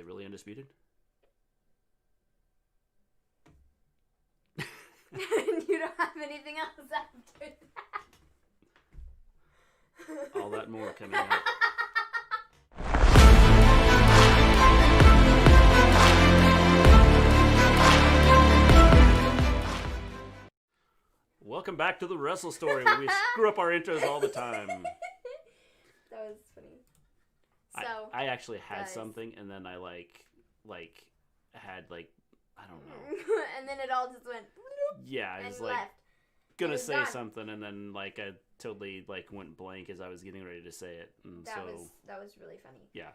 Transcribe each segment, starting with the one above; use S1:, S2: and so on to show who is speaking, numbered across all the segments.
S1: really Undisputed?
S2: You don't have anything else after that.
S1: All that and more coming up. Welcome back to the Wrestle Story, where we screw up our intros all the time.
S2: That was funny. So
S1: I actually had something, and then I had I don't know.
S2: And then it all just went.
S1: Yeah, I was gonna say something, and then I totally went blank as I was getting ready to say it, and
S2: that was really funny.
S1: Yeah.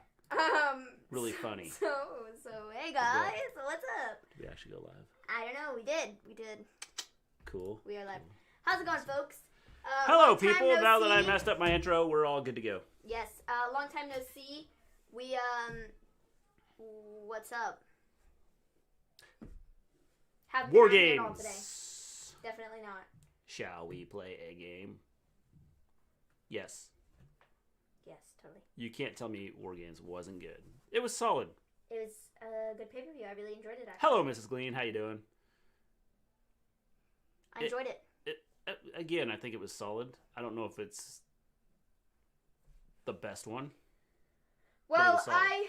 S1: Really funny.
S2: So hey guys, what's up?
S1: Did we actually go live?
S2: I don't know. We did.
S1: Cool.
S2: We are live. How's it going, folks?
S1: Hello, people. Now that I messed up my intro, we're all good to go.
S2: Yes. Long time no see. We what's up? Have
S1: Wargames
S2: today? Definitely not.
S1: Shall we play a game? Yes.
S2: Yes, totally.
S1: You can't tell me Wargames wasn't good. It was solid.
S2: It was a good pay-per-view. I really enjoyed it, actually.
S1: Hello, Mrs. Gleen. How you doing?
S2: I enjoyed it.
S1: Again, I think it was solid. I don't know if it's the best one.
S2: Well, I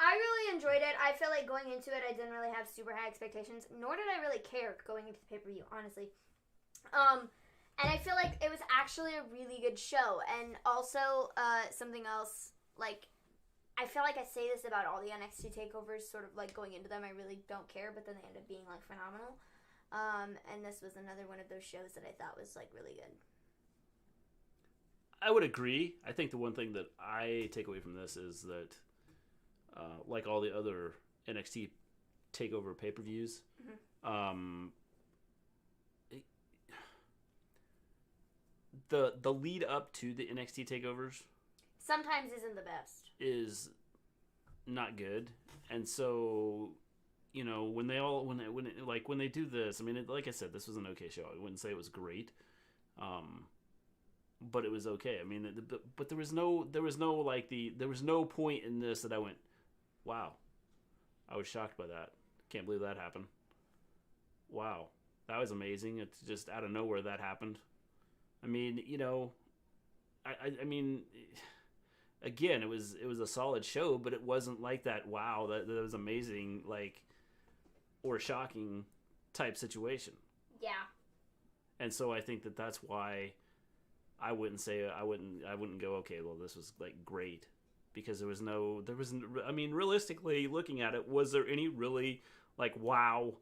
S2: really enjoyed it. I feel like going into it, I didn't really have super high expectations, nor did I really care going into the pay-per-view, honestly. And I feel like it was actually a really good show. And also, something else, I feel like I say this about all the NXT takeovers, sort of going into them, I really don't care, but then they end up being phenomenal. And this was another one of those shows that I thought was really good.
S1: I would agree. I think the one thing that I take away from this is that, like all the other NXT takeover pay-per-views, the lead up to the NXT takeovers
S2: sometimes isn't the best.
S1: Is not good, and so. When they do this, I mean, like I said, this was an okay show. I wouldn't say it was great, but it was okay. I mean, but there was no point in this that I went, wow, I was shocked by that. Can't believe that happened. Wow, that was amazing. It's just out of nowhere that happened. I mean, I mean. Again, it was a solid show, but it wasn't like that. Wow, that was amazing, or shocking type situation.
S2: Yeah. And
S1: so I think that's why I wouldn't go, okay, well, this was great, because I mean, realistically looking at it, was there any really wow,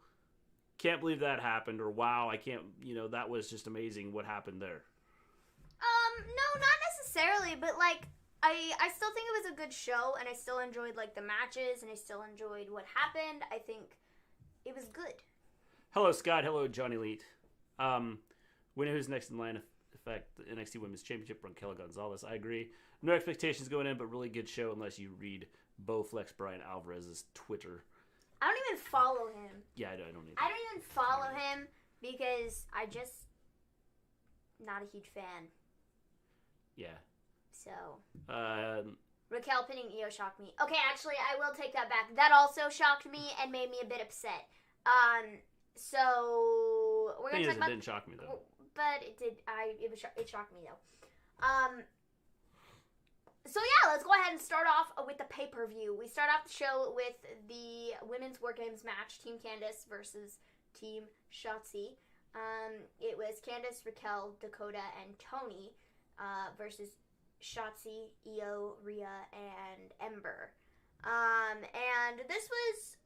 S1: can't believe that happened, or wow, I can't, that was just amazing what happened there?
S2: No, not necessarily, but I still think it was a good show, and I still enjoyed the matches, and I still enjoyed what happened. I think it was good.
S1: Hello, Scott. Hello, Johnny Leet. We know who's next in line. Effect the NXT Women's Championship, Raquel Gonzalez. I agree. No expectations going in, but really good show unless you read Bowflex Brian Alvarez's Twitter.
S2: I don't even follow him.
S1: Yeah, I don't either.
S2: I don't even follow him because I just not a huge fan.
S1: Yeah.
S2: So.
S1: Raquel
S2: pinning Io shocked me. Okay, actually, I will take that back. That also shocked me and made me a bit upset. So we're gonna talk about.
S1: It didn't shock me though.
S2: But it did. It shocked me though. So yeah, let's go ahead and start off with the pay-per-view. We start off the show with the women's Wargames match, Team Candice versus Team Shotzi. It was Candice, Raquel, Dakota, and Tony versus Shotzi, Io, Rhea, and Ember. And this was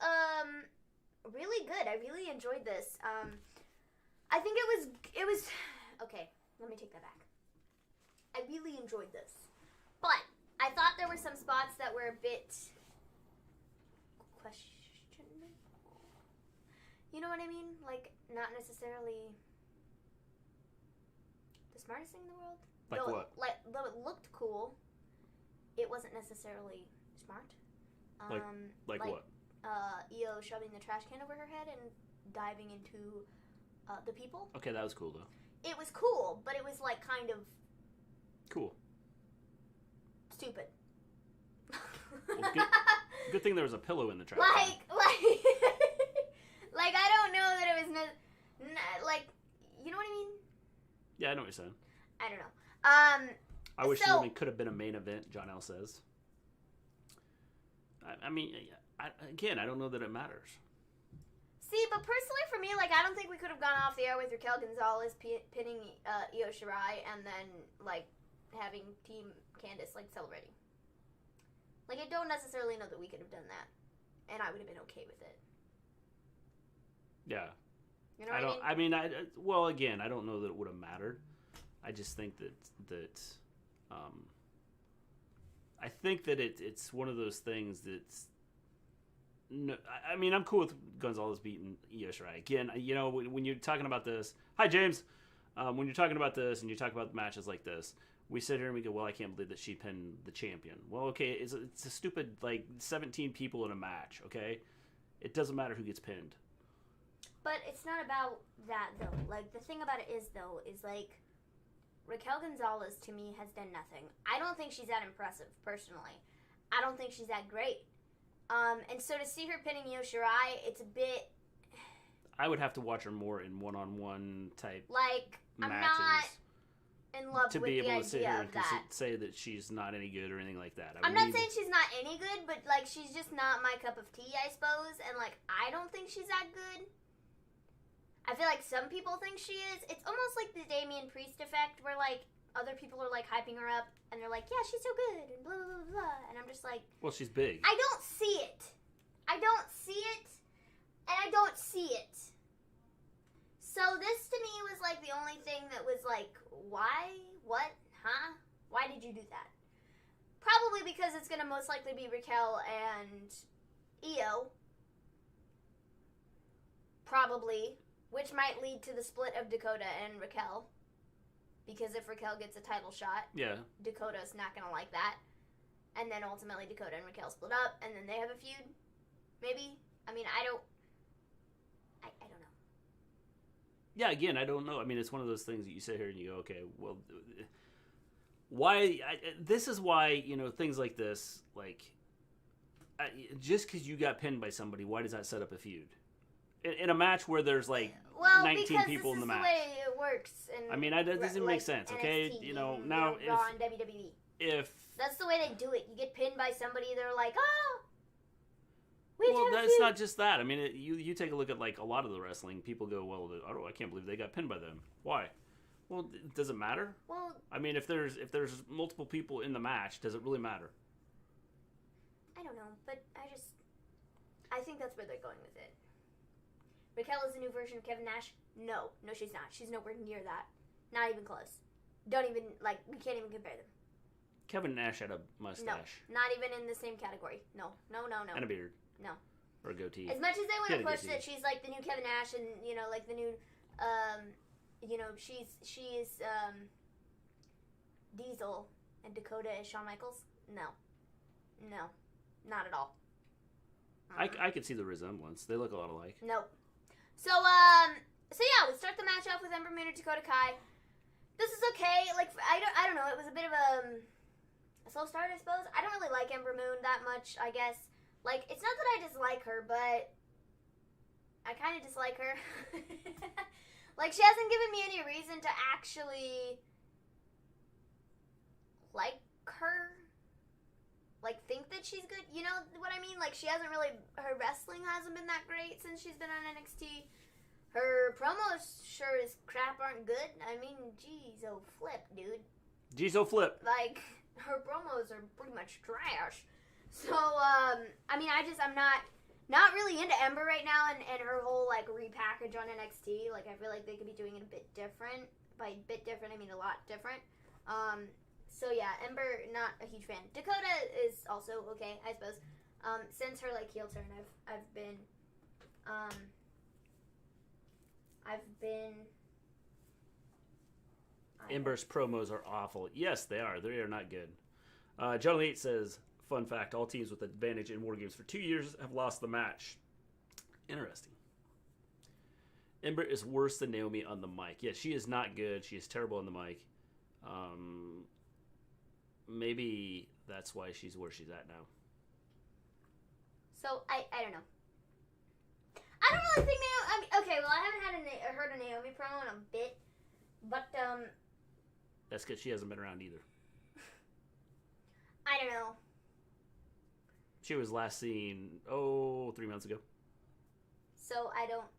S2: really good. I really enjoyed this. I think it was okay, let me take that back. I really enjoyed this. But I thought there were some spots that were a bit questionable. You know what I mean? Not necessarily the smartest thing in the world.
S1: What?
S2: Though it looked cool, it wasn't necessarily smart.
S1: Like what?
S2: Io shoving the trash can over her head and diving into the people.
S1: Okay, that was cool though.
S2: It was cool, but it was kind of
S1: cool.
S2: Stupid.
S1: Well, Good thing there was a pillow in the trash.
S2: Like I don't know that it was like, you know what I mean?
S1: Yeah, I know what you're saying.
S2: I don't know.
S1: I wish the women could have been a main event. John L says. I mean, I don't know that it matters.
S2: See, but personally for me, like, I don't think we could have gone off the air with Raquel Gonzalez pinning Io Shirai and then, like, having Team Candice, like, celebrating. Like, I don't necessarily know that we could have done that. And I would have been okay with it.
S1: Yeah.
S2: You know what I mean?
S1: Well, again, I don't know that it would have mattered. I just think that I think that it's one of those things that's. No, I mean, I'm cool with Gonzalez beating Io Shirai. Again, you know, when you're talking about this, hi James. When you're talking about this and you talk about matches like this, we sit here and we go, well, I can't believe that she pinned the champion. Well, okay, it's a stupid, like, 17 people in a match. Okay, it doesn't matter who gets pinned.
S2: But it's not about that though. Like, the thing about it is like, Raquel Gonzalez to me has done nothing. I don't think she's that impressive personally. I don't think she's that great. And so to see her pinning Io Shirai, it's a bit.
S1: I would have to watch her more in one-on-one type
S2: like
S1: matches.
S2: I'm not in love
S1: to
S2: with
S1: be
S2: the
S1: able to sit
S2: idea
S1: here
S2: of
S1: and
S2: that.
S1: say that she's not any good or anything like that.
S2: I'm not saying she's not any good, but like she's just not my cup of tea, I suppose. And like I don't think she's that good. I feel like some people think she is. It's almost like the Damian Priest effect, where like other people are like hyping her up, and they're like, "Yeah, she's so good," and blah blah blah blah. And I'm just like,
S1: well, she's big.
S2: I don't see it. I don't see it, and I don't see it. So this to me was like the only thing that was like, why? What? Huh? Why did you do that? Probably because it's gonna most likely be Raquel and Io. Probably. Which might lead to the split of Dakota and Raquel. Because if Raquel gets a title shot,
S1: yeah,
S2: Dakota's not going to like that. And then ultimately Dakota and Raquel split up, and then they have a feud. Maybe. I mean, I don't know.
S1: Yeah, again, I don't know. I mean, it's one of those things that you sit here and you go, okay, well, why? This is why, you know, things like this, like, just because you got pinned by somebody, why does that set up a feud? In a match where there's like 19 people in the match.
S2: Well, because this is the way it works.
S1: I mean, that doesn't make sense, okay?
S2: NXT,
S1: you know, now
S2: Raw and WWE.
S1: If
S2: that's the way they do it. You get pinned by somebody, they're like, oh,
S1: well, that's not just that. I mean, you take a look at like a lot of the wrestling. People go, well, I can't believe they got pinned by them. Why? Well, does it matter?
S2: Well,
S1: I mean, if there's multiple people in the match, does it really matter?
S2: I don't know, but I think that's where they're going with it. Raquel is a new version of Kevin Nash? No, she's not. She's nowhere near that. Not even close. Don't even, like, we can't even compare them.
S1: Kevin Nash had a mustache.
S2: No, not even in the same category. No.
S1: And a beard.
S2: No.
S1: Or a goatee.
S2: As much as they want to push that she's, like, the new Kevin Nash and, you know, like, the new, you know, she is, Diesel and Dakota is Shawn Michaels? No. Not at all.
S1: I could see the resemblance. They look a lot alike.
S2: Nope. So yeah, we start the match off with Ember Moon and Dakota Kai. This is okay. Like, I don't know. It was a bit of a slow start, I suppose. I don't really like Ember Moon that much, I guess. Like, it's not that I dislike her, but I kind of dislike her. Like, she hasn't given me any reason to actually like her. Like, think that she's good. You know what I mean? Like, she hasn't really... Her wrestling hasn't been that great since she's been on NXT. Her promos sure as crap aren't good. I mean, geez, oh flip, dude.
S1: Geez, oh flip.
S2: Like, her promos are pretty much trash. So, I mean, I'm not really into Ember right now and her whole, like, repackage on NXT. Like, I feel like they could be doing it a bit different. By bit different, I mean a lot different. So yeah, Ember, not a huge fan. Dakota is also okay, I suppose. Since her like heel turn, I've been
S1: Ember's promos are awful. Yes, they are. They are not good. John Lee says, fun fact, all teams with advantage in Wargames for 2 years have lost the match. Interesting. Ember is worse than Naomi on the mic. Yeah, she is not good. She is terrible on the mic. Maybe that's why she's where she's at now.
S2: So I don't know. I don't really think Naomi. I mean, okay, well, I haven't heard a Naomi promo in a bit, but
S1: That's because she hasn't been around either.
S2: I don't know.
S1: She was last seen 3 months ago.
S2: So I don't.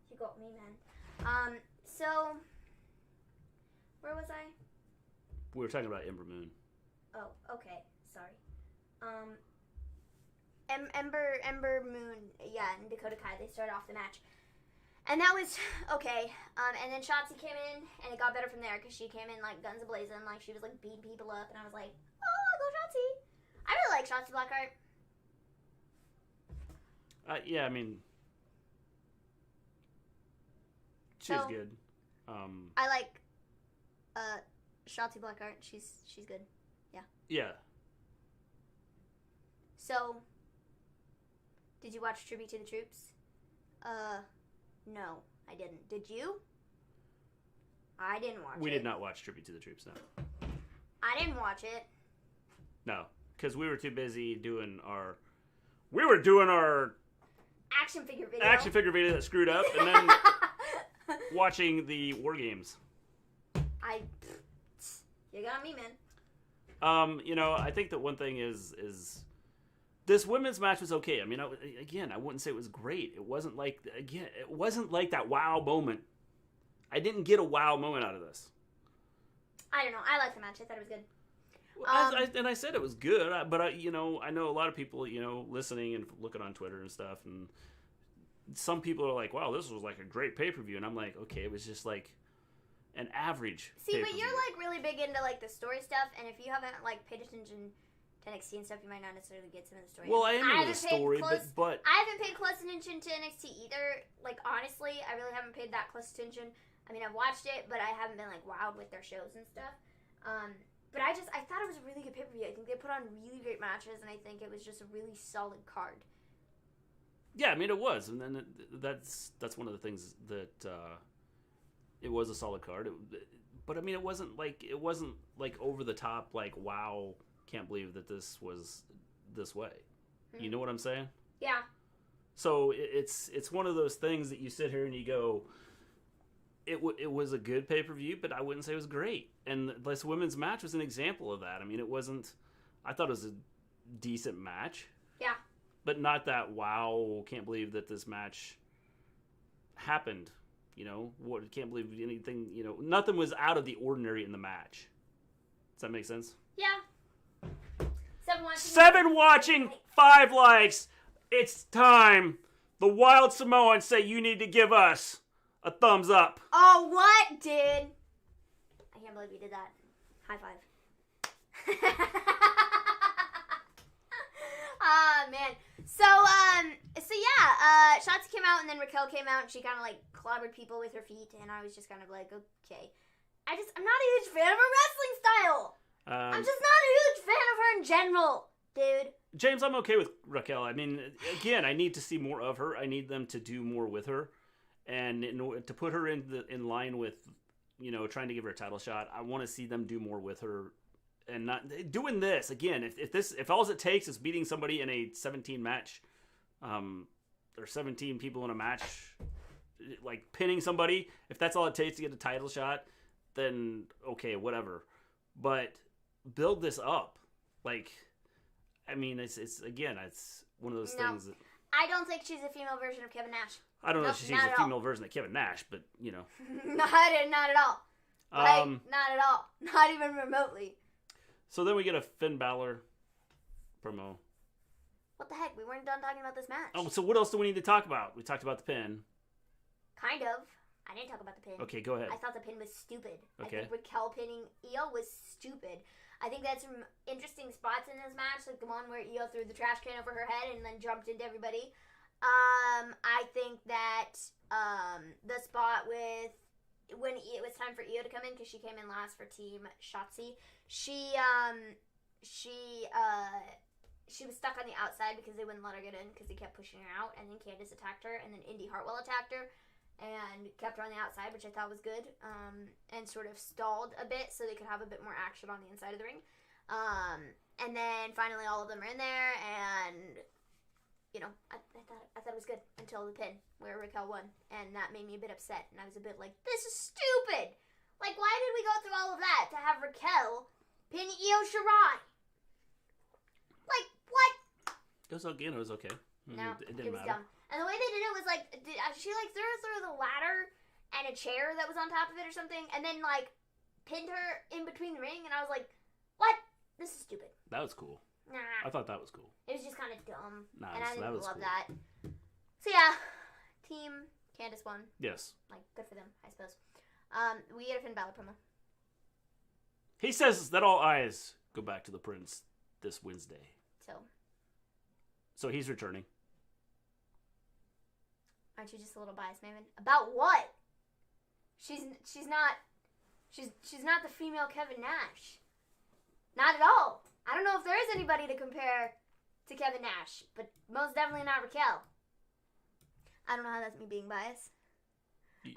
S2: You got me, man. So where was I?
S1: We were talking about Ember Moon.
S2: Oh, okay. Sorry. Ember Moon, yeah, and Dakota Kai, they started off the match. And that was okay. And then Shotzi came in, and it got better from there, because she came in, like, guns a-blazing, like, she was, like, beating people up, and I was like, oh, go Shotzi. I really like Shotzi Blackheart.
S1: Yeah, I mean, she was good.
S2: I like, Shotzi Blackheart. She's good. Yeah.
S1: Yeah.
S2: So, did you watch Tribute to the Troops? No, I didn't. Did you? I didn't watch it.
S1: We did not watch Tribute to the Troops, no.
S2: I didn't watch it.
S1: No, because we were too busy doing our... We were doing our...
S2: Action figure video.
S1: Action figure video that screwed up, and then watching the Wargames.
S2: You got me, man.
S1: You know, I think that one thing is this women's match was okay. I mean, I wouldn't say it was great. It wasn't like that wow moment. I didn't get a wow moment out of this.
S2: I don't know. I liked the match. I thought it was good.
S1: And I said it was good, but I know a lot of people, listening and looking on Twitter and stuff, and some people are like, wow, this was like a great pay-per-view, and I'm like, okay, it was just like an average
S2: See,
S1: pay-per-view.
S2: But you're like really big into like the story stuff, and if you haven't like paid attention to NXT and stuff, you might not necessarily get some of the story.
S1: Well, I am into the story, but
S2: I haven't paid close attention to NXT either. Like, honestly, I really haven't paid that close attention. I mean, I've watched it, but I haven't been like wowed with their shows and stuff. But I thought it was a really good pay-per-view. I think they put on really great matches, and I think it was just a really solid card.
S1: Yeah, I mean, it was, and then that's one of the things that it was a solid card. But I mean, it wasn't like over the top, like, wow, can't believe that this was this way. Mm-hmm. You know what I'm saying?
S2: Yeah.
S1: So it's one of those things that you sit here and you go, it was a good pay-per-view, but I wouldn't say it was great. And this women's match was an example of that. I mean, it wasn't... I thought it was a decent match.
S2: Yeah.
S1: But not that, wow, can't believe that this match happened. Can't believe anything, nothing was out of the ordinary in the match. Does that make sense?
S2: Yeah.
S1: 7 watching, 5 likes. It's time. The Wild Samoans say you need to give us a thumbs up.
S2: Oh, what, dude? I can't believe you did that. High five. Man. So yeah, Shotzi came out, and then Raquel came out, and she kind of, like, clobbered people with her feet, and I was just kind of like, okay. I'm not a huge fan of her wrestling style. I'm just not a huge fan of her in general, dude.
S1: James, I'm okay with Raquel. I mean, again, I need to see more of her. I need them to do more with her. And to put her in line with, trying to give her a title shot, I want to see them do more with her, and not doing this again. If all it takes is beating somebody in a 17 match, or 17 people in a match, like pinning somebody, if that's all it takes to get a title shot, then okay, whatever. But build this up, like, I mean, it's one of those things that.
S2: I don't think she's a female version of Kevin Nash.
S1: I don't know if she's a female version of Kevin Nash, but,
S2: not at all. Like, not at all. Not even remotely.
S1: So then we get a Finn Balor promo.
S2: What the heck? We weren't done talking about this match.
S1: Oh, so what else do we need to talk about? We talked about the pin.
S2: Kind of. I didn't talk about the pin.
S1: Okay, go ahead.
S2: I thought the pin was stupid.
S1: Okay.
S2: I think Raquel pinning Io was stupid. I think that's some interesting spots in this match, like the one where Io threw the trash can over her head and then jumped into everybody. I think that the spot with when it was time for Io to come in, because she came in last for Team Shotzi, she was stuck on the outside because they wouldn't let her get in because they kept pushing her out, and then Candice attacked her, and then Indy Hartwell attacked her and kept her on the outside, which I thought was good, and sort of stalled a bit so they could have a bit more action on the inside of the ring. And then finally all of them are in there, and I thought it was good until the pin where Raquel won, and that made me a bit upset, and I was a bit like, this is stupid. Like, why did we go through all of that to have Raquel pin Io Shirai? Like, what?
S1: It was okay. It was okay.
S2: No,
S1: it didn't
S2: was
S1: matter.
S2: dumb. And the way they did it was like, she like threw her through the ladder and a chair that was on top of it or something, and then like pinned her in between the ring, and I was like, what? This is stupid.
S1: That was cool.
S2: Nah.
S1: I thought that was cool.
S2: It was just kind of dumb.
S1: Nice.
S2: And I didn't love
S1: cool.
S2: that. So yeah, Team Candice won.
S1: Yes.
S2: Like, good for them, I suppose. We get a Finn Balor promo.
S1: He says that all eyes go back to the Prince this Wednesday. So he's returning.
S2: Aren't you just a little biased, Maven? About what? She's not the female Kevin Nash. Not at all. I don't know if there is anybody to compare to Kevin Nash, but most definitely not Raquel. I don't know how that's me being biased.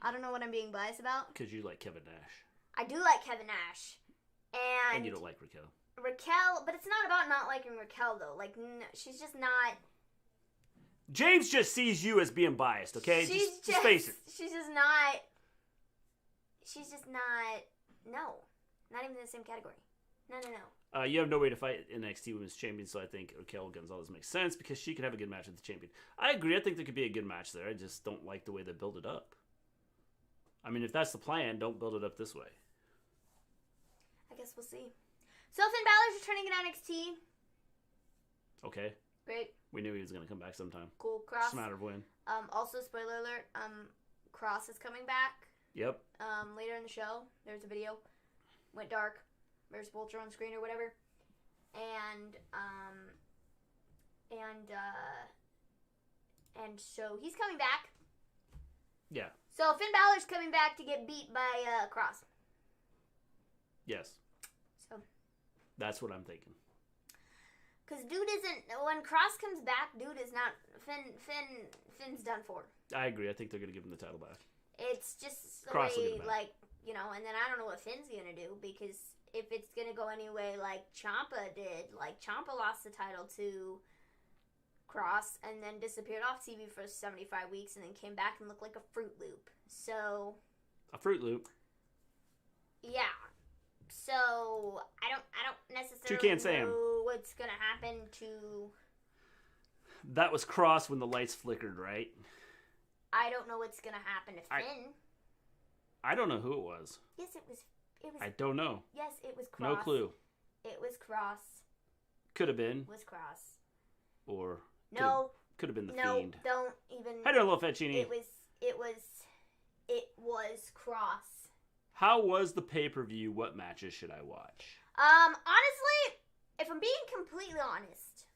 S2: I don't know what I'm being biased about.
S1: Because you like Kevin Nash.
S2: I do like Kevin Nash.
S1: And you don't like Raquel.
S2: Raquel, but it's not about not liking Raquel, though. Like, no, she's just not...
S1: James just sees you as being biased, okay? Just face it.
S2: She's just not... No. Not even in the same category. No.
S1: You have no way to fight NXT Women's Champion, so I think Raquel Gonzalez makes sense because she could have a good match with the champion. I agree. I think there could be a good match there. I just don't like the way they build it up. I mean, if that's the plan, don't build it up this way.
S2: I guess we'll see. So Finn Balor's returning at NXT.
S1: Okay.
S2: Great.
S1: We knew he was going to come back sometime.
S2: Cool. Cross.
S1: It's a matter of when.
S2: Also, spoiler alert, Cross is coming back.
S1: Yep.
S2: Later in the show, there's a video. Went dark. There's Vulture on screen or whatever. And so he's coming back.
S1: Yeah.
S2: So Finn Balor's coming back to get beat by Cross.
S1: Yes.
S2: So.
S1: That's what I'm thinking.
S2: Because dude isn't... When Cross comes back, dude is not... Finn's done for.
S1: I agree. I think they're going to give him the title back.
S2: It's just the
S1: Cross
S2: way, like, and then I don't know what Finn's going to do, because if it's going to go any way like Ciampa did, like, Ciampa lost the title to Cross and then disappeared off TV for 75 weeks and then came back and looked like a Fruit Loop. So...
S1: A Fruit Loop?
S2: Yeah. So, I don't necessarily
S1: Toucan Sam.
S2: know what's going to happen to...
S1: That was Cross when the lights flickered, right?
S2: I don't know what's going to happen to Finn.
S1: I don't know who it was.
S2: Yes, it was...
S1: I don't know.
S2: Yes, it was Cross.
S1: No clue.
S2: It was Cross.
S1: Could have been.
S2: It was Cross.
S1: Or...
S2: No.
S1: Could have been the
S2: no,
S1: Fiend.
S2: No, don't even...
S1: How do you know, Fetchini?
S2: It was Cross.
S1: How was the pay-per-view? What matches should I watch?
S2: Honestly, if I'm being completely honest,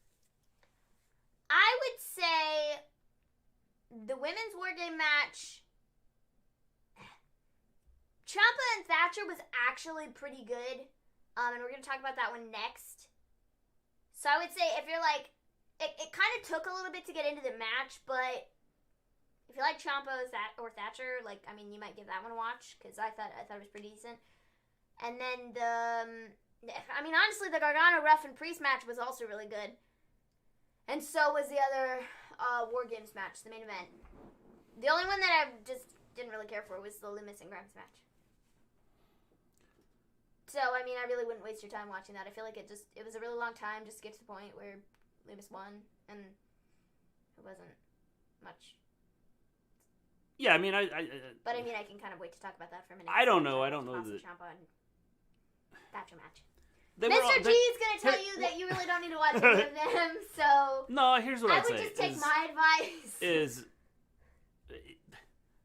S2: I would say the women's War Game match, Ciampa and Thatcher was actually pretty good. And we're going to talk about that one next. So I would say if you're like, it kind of took a little bit to get into the match, but if you like Ciampa or Thatcher, like, I mean, you might give that one a watch, because I thought it was pretty decent. And then honestly, the Gargano, Ruff, and Priest match was also really good. And so was the other War Games match, the main event. The only one that I just didn't really care for was the Lumis and Grimes match. So, I mean, I really wouldn't waste your time watching that. I feel like it was a really long time just to get to the point where Lumis won, and it wasn't much.
S1: Yeah, I mean,
S2: But I mean, I can kind of wait to talk about that for a minute.
S1: I don't know. I don't know that.
S2: Ciampa and Thatcher match.
S1: Mr.
S2: G is going to tell you that you really don't need to watch any of them, so...
S1: No, here's what I'd say.
S2: I would just take my advice.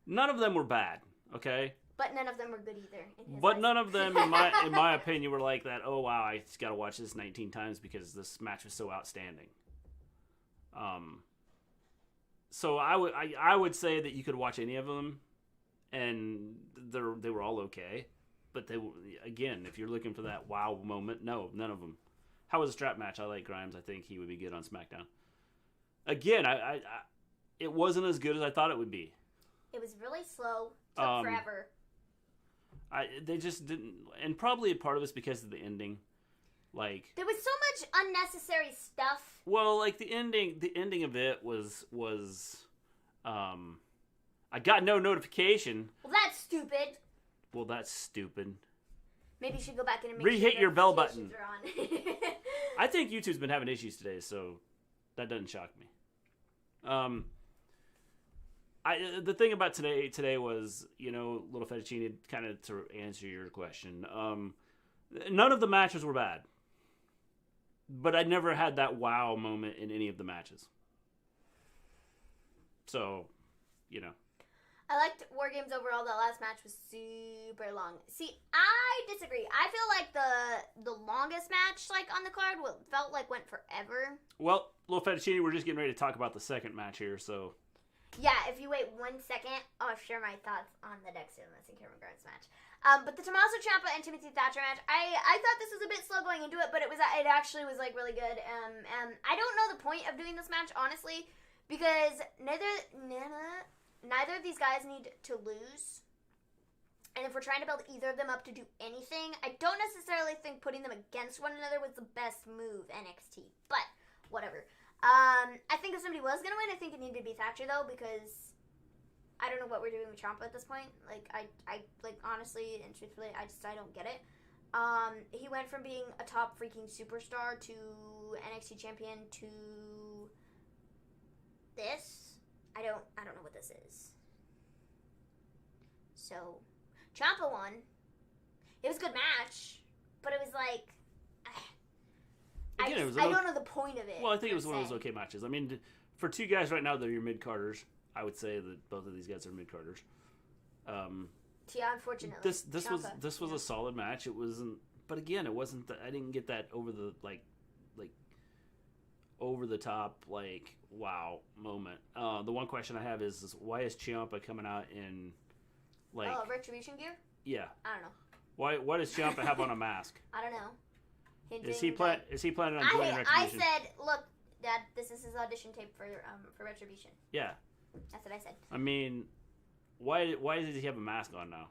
S1: None of them were bad, okay?
S2: But none of them were good either.
S1: But none of them, in my opinion, were like that, oh, wow, I just got to watch this 19 times because this match was so outstanding. So I would say that you could watch any of them, and they were all okay. But they, again, if you're looking for that wow moment, no, none of them. How was the strap match? I like Grimes. I think he would be good on SmackDown. Again, it wasn't as good as I thought it would be.
S2: It was really slow. Took forever.
S1: They just didn't, and probably a part of it's because of the ending. Like,
S2: there was so much unnecessary stuff.
S1: well, like the ending of it was I got no notification.
S2: Well, that's stupid.
S1: Well, that's stupid.
S2: Maybe you should go back in and make
S1: Re-hit
S2: sure
S1: your bell button.
S2: notifications are on.
S1: I think YouTube's been having issues today, so that doesn't shock me. The thing about today was, Little Fettuccine, kind of to answer your question, none of the matches were bad. But I never had that wow moment in any of the matches. So,
S2: I liked Wargames overall. That last match was super long. See, I disagree. I feel like the longest match on the card felt like went forever.
S1: Well, Little Fettuccine, we're just getting ready to talk about the second match here, so...
S2: Yeah, if you wait 1 second, I'll share my thoughts on the Dexter Lumis and Cameron Grimes match. But the Tommaso Ciampa and Timothy Thatcher match, I thought this was a bit slow going into it, but it actually was really good. I don't know the point of doing this match, honestly, because neither of these guys need to lose. And if we're trying to build either of them up to do anything, I don't necessarily think putting them against one another was the best move, NXT. But whatever. I think if somebody was going to win, I think it needed to be Thatcher, though, because I don't know what we're doing with Ciampa at this point. I honestly and truthfully, I don't get it. He went from being a top freaking superstar to NXT champion to this. I don't know what this is. So, Ciampa won. It was a good match, but it was like...
S1: Again,
S2: I don't know the point of it.
S1: Well, I think it was one of those okay matches. I mean, for two guys right now that are your mid-carders, I would say that both of these guys are mid-carders.
S2: Yeah, unfortunately.
S1: This was a solid match. It wasn't... But again, it wasn't... I didn't get that over the, over-the-top, wow moment. The one question I have is why is Ciampa coming out in,
S2: Retribution gear?
S1: Yeah.
S2: I don't know.
S1: Why does Ciampa have on a mask?
S2: I don't know.
S1: Is he planning on joining Retribution?
S2: I said, look, Dad, this is his audition tape for Retribution.
S1: Yeah.
S2: That's what I said.
S1: I mean, why does he have a mask on now?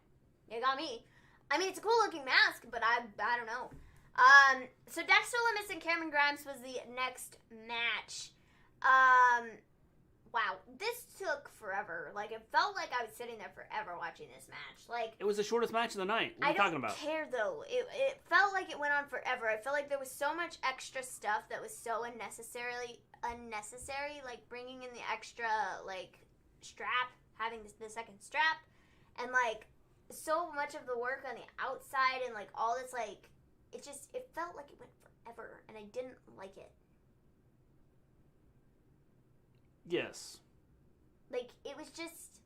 S2: You got me. I mean, it's a cool looking mask, but I don't know. So Dexter Lumis and Cameron Grimes was the next match. Wow, this took forever. It felt like I was sitting there forever watching this match.
S1: It was the shortest match of the night. What are you talking about?
S2: I don't care, though. It felt like it went on forever. I felt like there was so much extra stuff that was so unnecessary, bringing in the extra, strap, having the second strap, and, so much of the work on the outside, and, all this, it felt like it went forever, and I didn't like it.
S1: Yes.
S2: It was just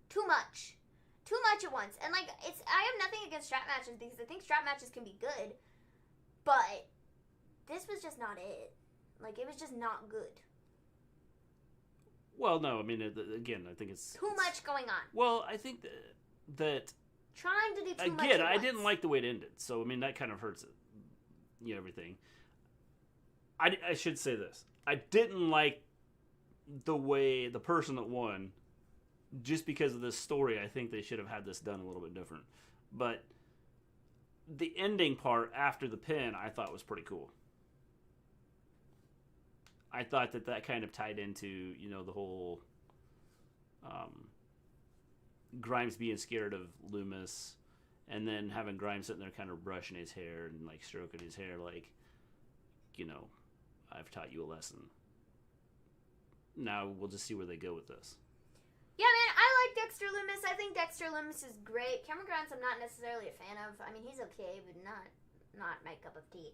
S2: too much. Too much at once. And, I have nothing against strap matches because I think strap matches can be good. But this was just not it. It was just not good.
S1: Well, no, I mean, again, I think it's...
S2: Too much going on.
S1: Well, I think that...
S2: Trying to do too much
S1: Again,
S2: at
S1: I
S2: once.
S1: didn't like the way it ended. So, I mean, that kind of hurts it. Everything. I should say this. I didn't like the way the person that won, just because of this story. I think they should have had this done a little bit different. But the ending part after the pin, I thought was pretty cool. I thought that kind of tied into, the whole Grimes being scared of Lumis, and then having Grimes sitting there kind of brushing his hair and stroking his hair I've taught you a lesson. Now we'll just see where they go with this.
S2: Yeah, man, I like Dexter Lumis. I think Dexter Lumis is great. Cameron Grimes I'm not necessarily a fan of. I mean, he's okay, but not my cup of tea.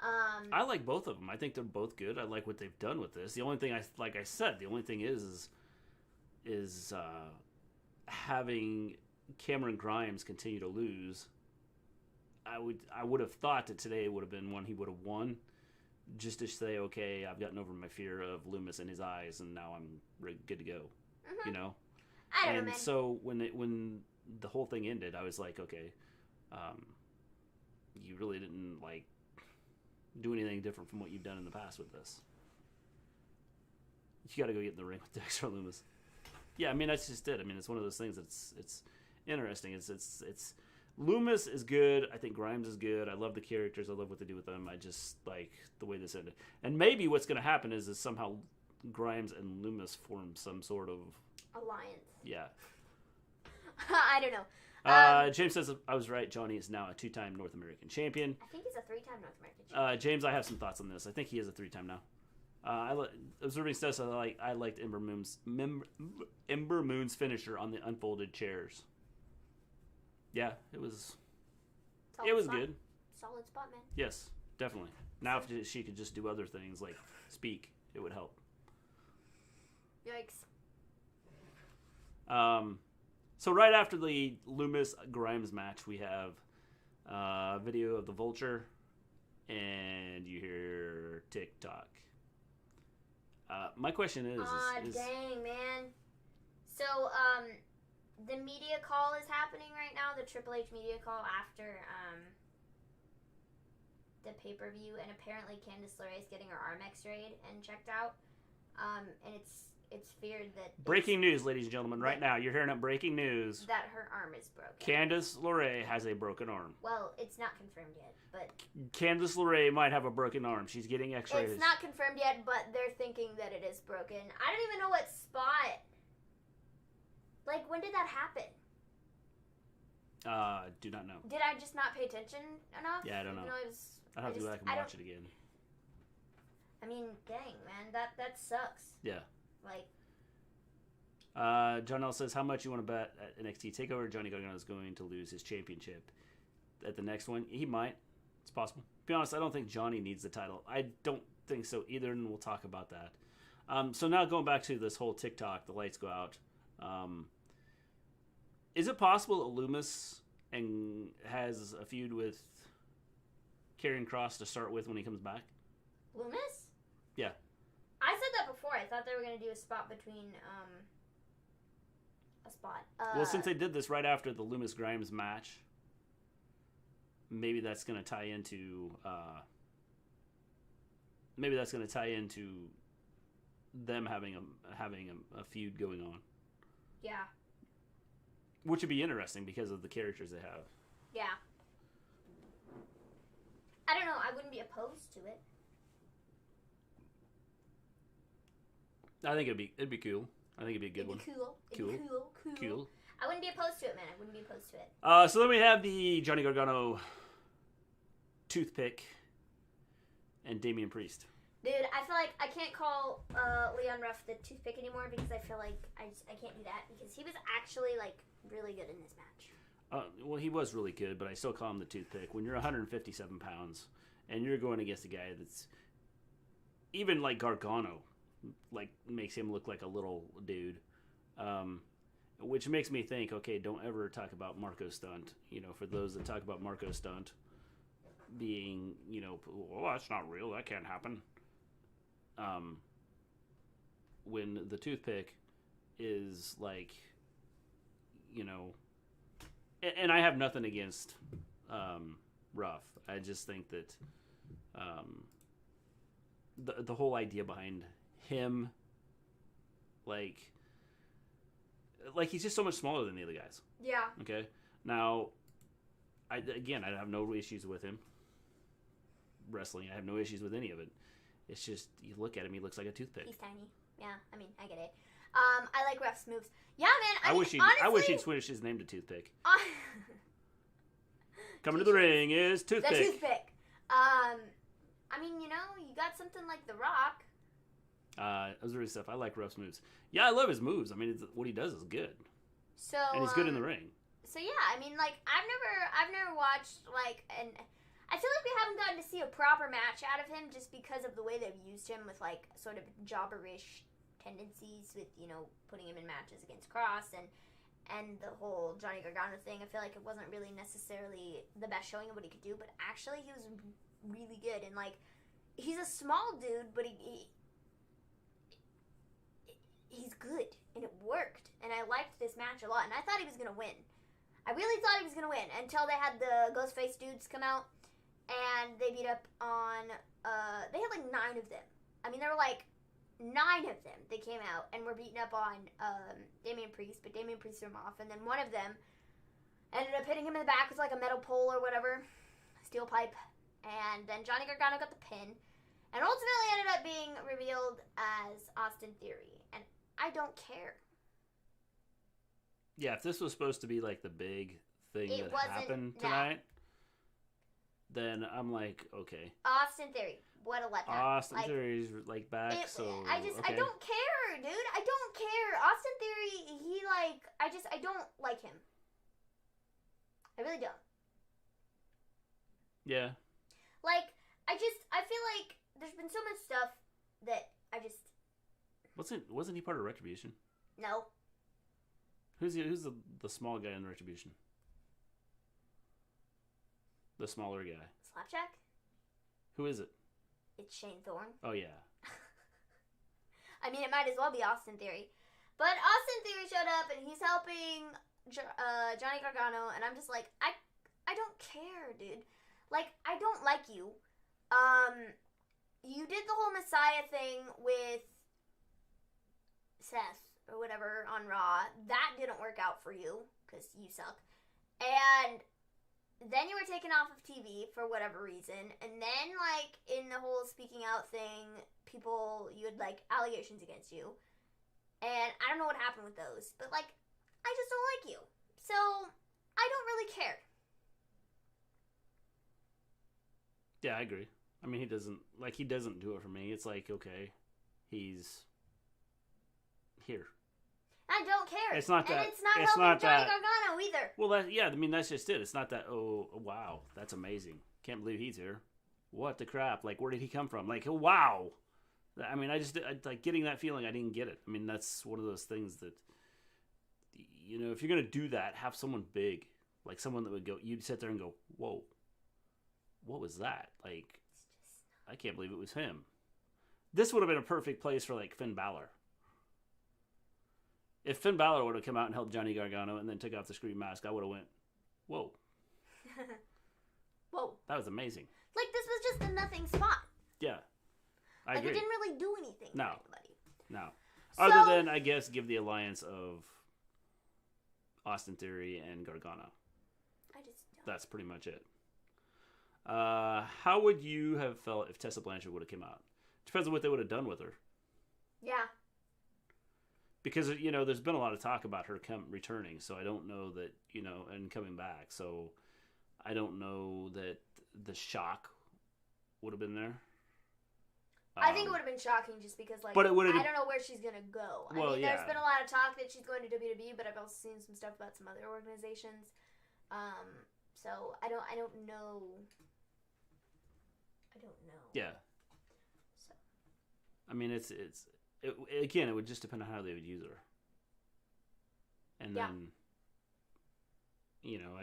S1: I like both of them. I think they're both good. I like what they've done with this. The only thing the only thing is having Cameron Grimes continue to lose. I would have thought that today would have been one he would have won, just to say, okay, I've gotten over my fear of Lumis in his eyes, and now I'm good to go.
S2: Mm-hmm.
S1: I don't know, man. So when the whole thing ended, I was like, okay, you really didn't do anything different from what you've done in the past with this. You got to go get in the ring with Dexter Lumis. Yeah, I mean, that's just it. I mean, it's one of those things that's it's interesting. It's Loomis is good. I think Grimes is good. I love the characters. I love what they do with them. I just like the way this ended. And maybe what's going to happen is somehow Grimes and Loomis form some sort of
S2: alliance.
S1: Yeah.
S2: I don't know.
S1: James says I was right. Johnny is now a 2-time North American champion.
S2: I think he's a 3-time North American champion.
S1: James, I have some thoughts on this. I think he is a 3-time now. Observing stuff, I liked Ember Moon's finisher on the unfolded chairs. Yeah, it was good.
S2: Solid spot, man.
S1: Yes, definitely. Now if she could just do other things like speak, it would help.
S2: Yikes.
S1: So right after the Loomis Grimes match, we have a video of the Vulture, and you hear TikTok. My question is...
S2: dang, man. So, the media call is happening right now, the Triple H media call after the pay-per-view, and apparently Candice LeRae is getting her arm x-rayed and checked out. And it's feared that...
S1: Breaking news, ladies and gentlemen. Right now, you're hearing breaking news.
S2: That her arm is broken.
S1: Candice LeRae has a broken arm.
S2: Well, it's not confirmed yet, but...
S1: Candice LeRae might have a broken arm. She's getting x-rays.
S2: It's not confirmed yet, but they're thinking that it is broken. I don't even know what spot... Like, when did that happen?
S1: Do not know.
S2: Did I just not pay attention enough?
S1: Yeah, I don't know. I'd have to go back and watch it again.
S2: I mean, dang, man, that sucks.
S1: Yeah.
S2: Like,
S1: John L says, how much you want to bet at NXT TakeOver? Johnny Gargano is going to lose his championship at the next one. He might. It's possible. To be honest, I don't think Johnny needs the title. I don't think so either, and we'll talk about that. So now going back to this whole TikTok, the lights go out. Is it possible that Loomis has a feud with Karrion Kross to start with when he comes back?
S2: Loomis?
S1: Yeah.
S2: I said that before. I thought they were going to do a spot between,
S1: well, since they did this right after the Loomis Grimes match, maybe that's going to tie into, them having a feud going on.
S2: Yeah.
S1: Which would be interesting because of the characters they have.
S2: Yeah. I don't know. I wouldn't be opposed to it.
S1: I think it'd be cool. I think it'd be a good one.
S2: Cool. I wouldn't be opposed to it, man. I wouldn't be opposed to it.
S1: So then we have the Johnny Gargano toothpick and Damian Priest.
S2: Dude, I feel like I can't call Leon Ruff the toothpick anymore because I feel like I can't do that because he was actually like really good in this match.
S1: Well, he was really good, but I still call him the toothpick. When you're 157 pounds and you're going against a guy that's even like Gargano, like makes him look like a little dude, which makes me think, okay, don't ever talk about Marco Stunt. You know, for those that talk about Marco Stunt being, you know, well, that's not real, that can't happen. When the toothpick is like, you know, and I have nothing against Ruff. I just think that the whole idea behind him, like he's just so much smaller than the other guys.
S2: Yeah.
S1: Okay. Now, I have no issues with him wrestling. I have no issues with any of it. It's just, you look at him, he looks like a toothpick.
S2: He's tiny. Yeah, I mean, I get it. I like Ruff's moves. Yeah, man.
S1: I wish he'd switch his name to Toothpick. Coming to the ring is Toothpick.
S2: The Toothpick. I mean, you know, you got something like The Rock.
S1: Other stuff. I like Ruff's moves. Yeah, I love his moves. I mean, what he does is good.
S2: So.
S1: And he's good in the ring.
S2: So yeah, I mean, like I've never watched like an. I feel like we haven't gotten to see a proper match out of him just because of the way they've used him with like sort of jobberish tendencies with, you know, putting him in matches against Cross and the whole Johnny Gargano thing. I feel like it wasn't really necessarily the best showing of what he could do, but actually he was really good. And like, he's a small dude, but he's good and it worked. And I liked this match a lot, and I thought he was gonna win. I really thought he was gonna win until they had the Ghostface dudes come out. And they beat up on, they had like 9 of them. I mean, there were like 9 of them. They came out and were beating up on Damian Priest, but Damian Priest threw him off. And then one of them, Ended up hitting him in the back with like a metal pole or whatever, steel pipe, and then Johnny Gargano got the pin, and ultimately ended up being revealed as Austin Theory, and I don't care.
S1: Yeah, if this was supposed to be like the big thing
S2: It
S1: that happened tonight, then I'm like, okay.
S2: Austin Theory, what a letdown.
S1: Austin Theory's like back, so
S2: I
S1: okay.
S2: don't care, dude. I don't care. Austin Theory, I don't like him. I really don't.
S1: Yeah.
S2: Like, I feel like there's been so much stuff that I just...
S1: Wasn't he part of Retribution?
S2: No.
S1: Who's the small guy in Retribution? The smaller guy.
S2: Slapjack?
S1: Who is it?
S2: It's Shane Thorne.
S1: Oh, yeah.
S2: I mean, it might as well be Austin Theory. But Austin Theory showed up, and he's helping Johnny Gargano, and I'm just like, I don't care, dude. Like, I don't like you. You did the whole Messiah thing with Seth, or whatever, on Raw. That didn't work out for you, because you suck. And then you were taken off of TV for whatever reason, and then, like, in the whole speaking out thing, you had, like, allegations against you. And I don't know what happened with those, but, like, I just don't like you. So, I don't really care.
S1: Yeah, I agree. I mean, he doesn't do it for me. It's like, okay, he's here.
S2: I don't care.
S1: It's not that.
S2: And it's not
S1: it's
S2: helping
S1: not
S2: Johnny
S1: that,
S2: Gargano either.
S1: Well, I mean, that's just it. It's not that, oh, wow, that's amazing. Can't believe he's here. What the crap? Like, where did he come from? Like, oh, wow. I mean, I like getting that feeling. I didn't get it. I mean, that's one of those things that, you know, if you're going to do that, have someone big. Like, someone that would go, you'd sit there and go, whoa, what was that? Like, I can't believe it was him. This would have been a perfect place for, like, Finn Balor. If Finn Balor would have come out and helped Johnny Gargano and then took off the screen mask, I would have went, whoa.
S2: Whoa.
S1: That was amazing.
S2: Like, this was just a nothing spot.
S1: Yeah. I agree.
S2: It didn't really do anything for anybody.
S1: No. Other than, I guess, give the alliance of Austin Theory and Gargano.
S2: I just don't.
S1: That's pretty much it. How would you have felt if Tessa Blanchard would have come out? Depends on what they would have done with her.
S2: Yeah.
S1: Because, you know, there's been a lot of talk about her returning, so I don't know that, you know, and coming back. So I don't know that the shock would have been there.
S2: I think it would have been shocking just because, like,
S1: but it
S2: I don't know where she's going to go.
S1: Well,
S2: there's been a lot of talk that she's going to WWE, but I've also seen some stuff about some other organizations. So I don't know. I don't know.
S1: Yeah.
S2: So.
S1: I mean, again, it would just depend on how they would use her. And then, you know,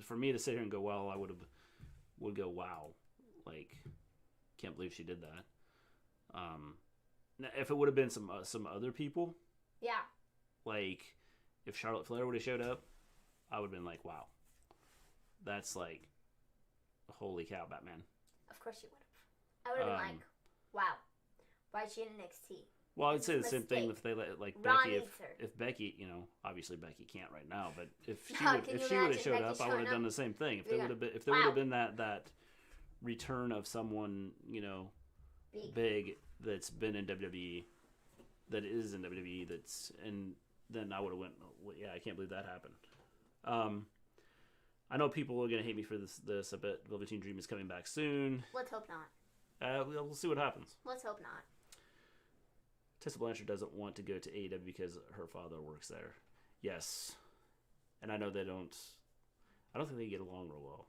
S1: for me to sit here and go, well, I would go, wow, like, can't believe she did that. If it would have been some other people,
S2: yeah, like
S1: if Charlotte Flair would have showed up, I would have been like, wow, that's like, holy cow, Batman.
S2: Of course you would have. I would have been like, wow, why is she in NXT?
S1: Well, I'd say the same thing if they let, like, Becky, if Becky, you know, obviously Becky can't right now, but if she would have showed up, I would have done the same thing. If there would have been that return of someone, you know, big that's been in WWE, that is in WWE, and then I would have went, well, yeah, I can't believe that happened. I know people are gonna hate me for this. I bet Velveteen Dream is coming back soon.
S2: Let's hope not.
S1: We'll see what happens.
S2: Let's hope not.
S1: Tessa Blanchard doesn't want to go to AEW because her father works there. Yes. And I know I don't think they get along real well.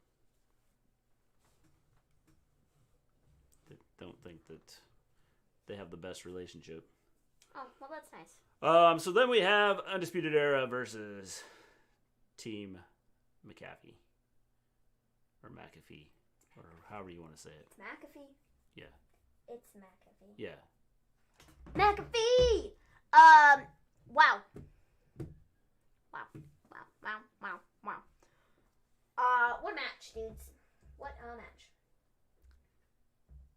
S1: I don't think that they have the best relationship.
S2: Oh, well, that's nice.
S1: So then we have Undisputed Era versus Team Mcafee. Or Mcafee. Or however you want to say it.
S2: It's Mcafee?
S1: Yeah.
S2: It's Mcafee.
S1: Yeah.
S2: McAfee! Wow. Wow. What match, dudes? What a match.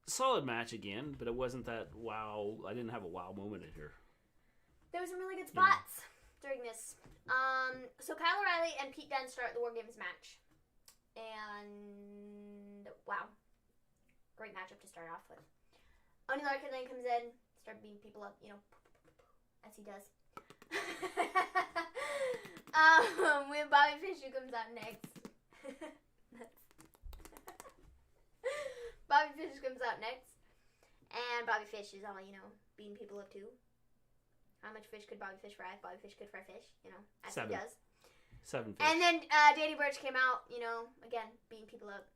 S1: Solid match again, but it wasn't that wow. I didn't have a wow moment in here.
S2: There were some really good spots. during this. So Kyle O'Reilly and Pete Dunne start the Wargames match. And, wow. Great matchup to start off with. Oney Lorcan then comes in, start beating people up, as he does. We have Bobby Fish who comes out next. Bobby Fish comes out next. And Bobby Fish is all, beating people up too. How much fish could Bobby Fish fry? Bobby Fish could fry fish, as
S1: 7.
S2: he does.
S1: 7 fish.
S2: And then Danny Burch came out, again, beating people up.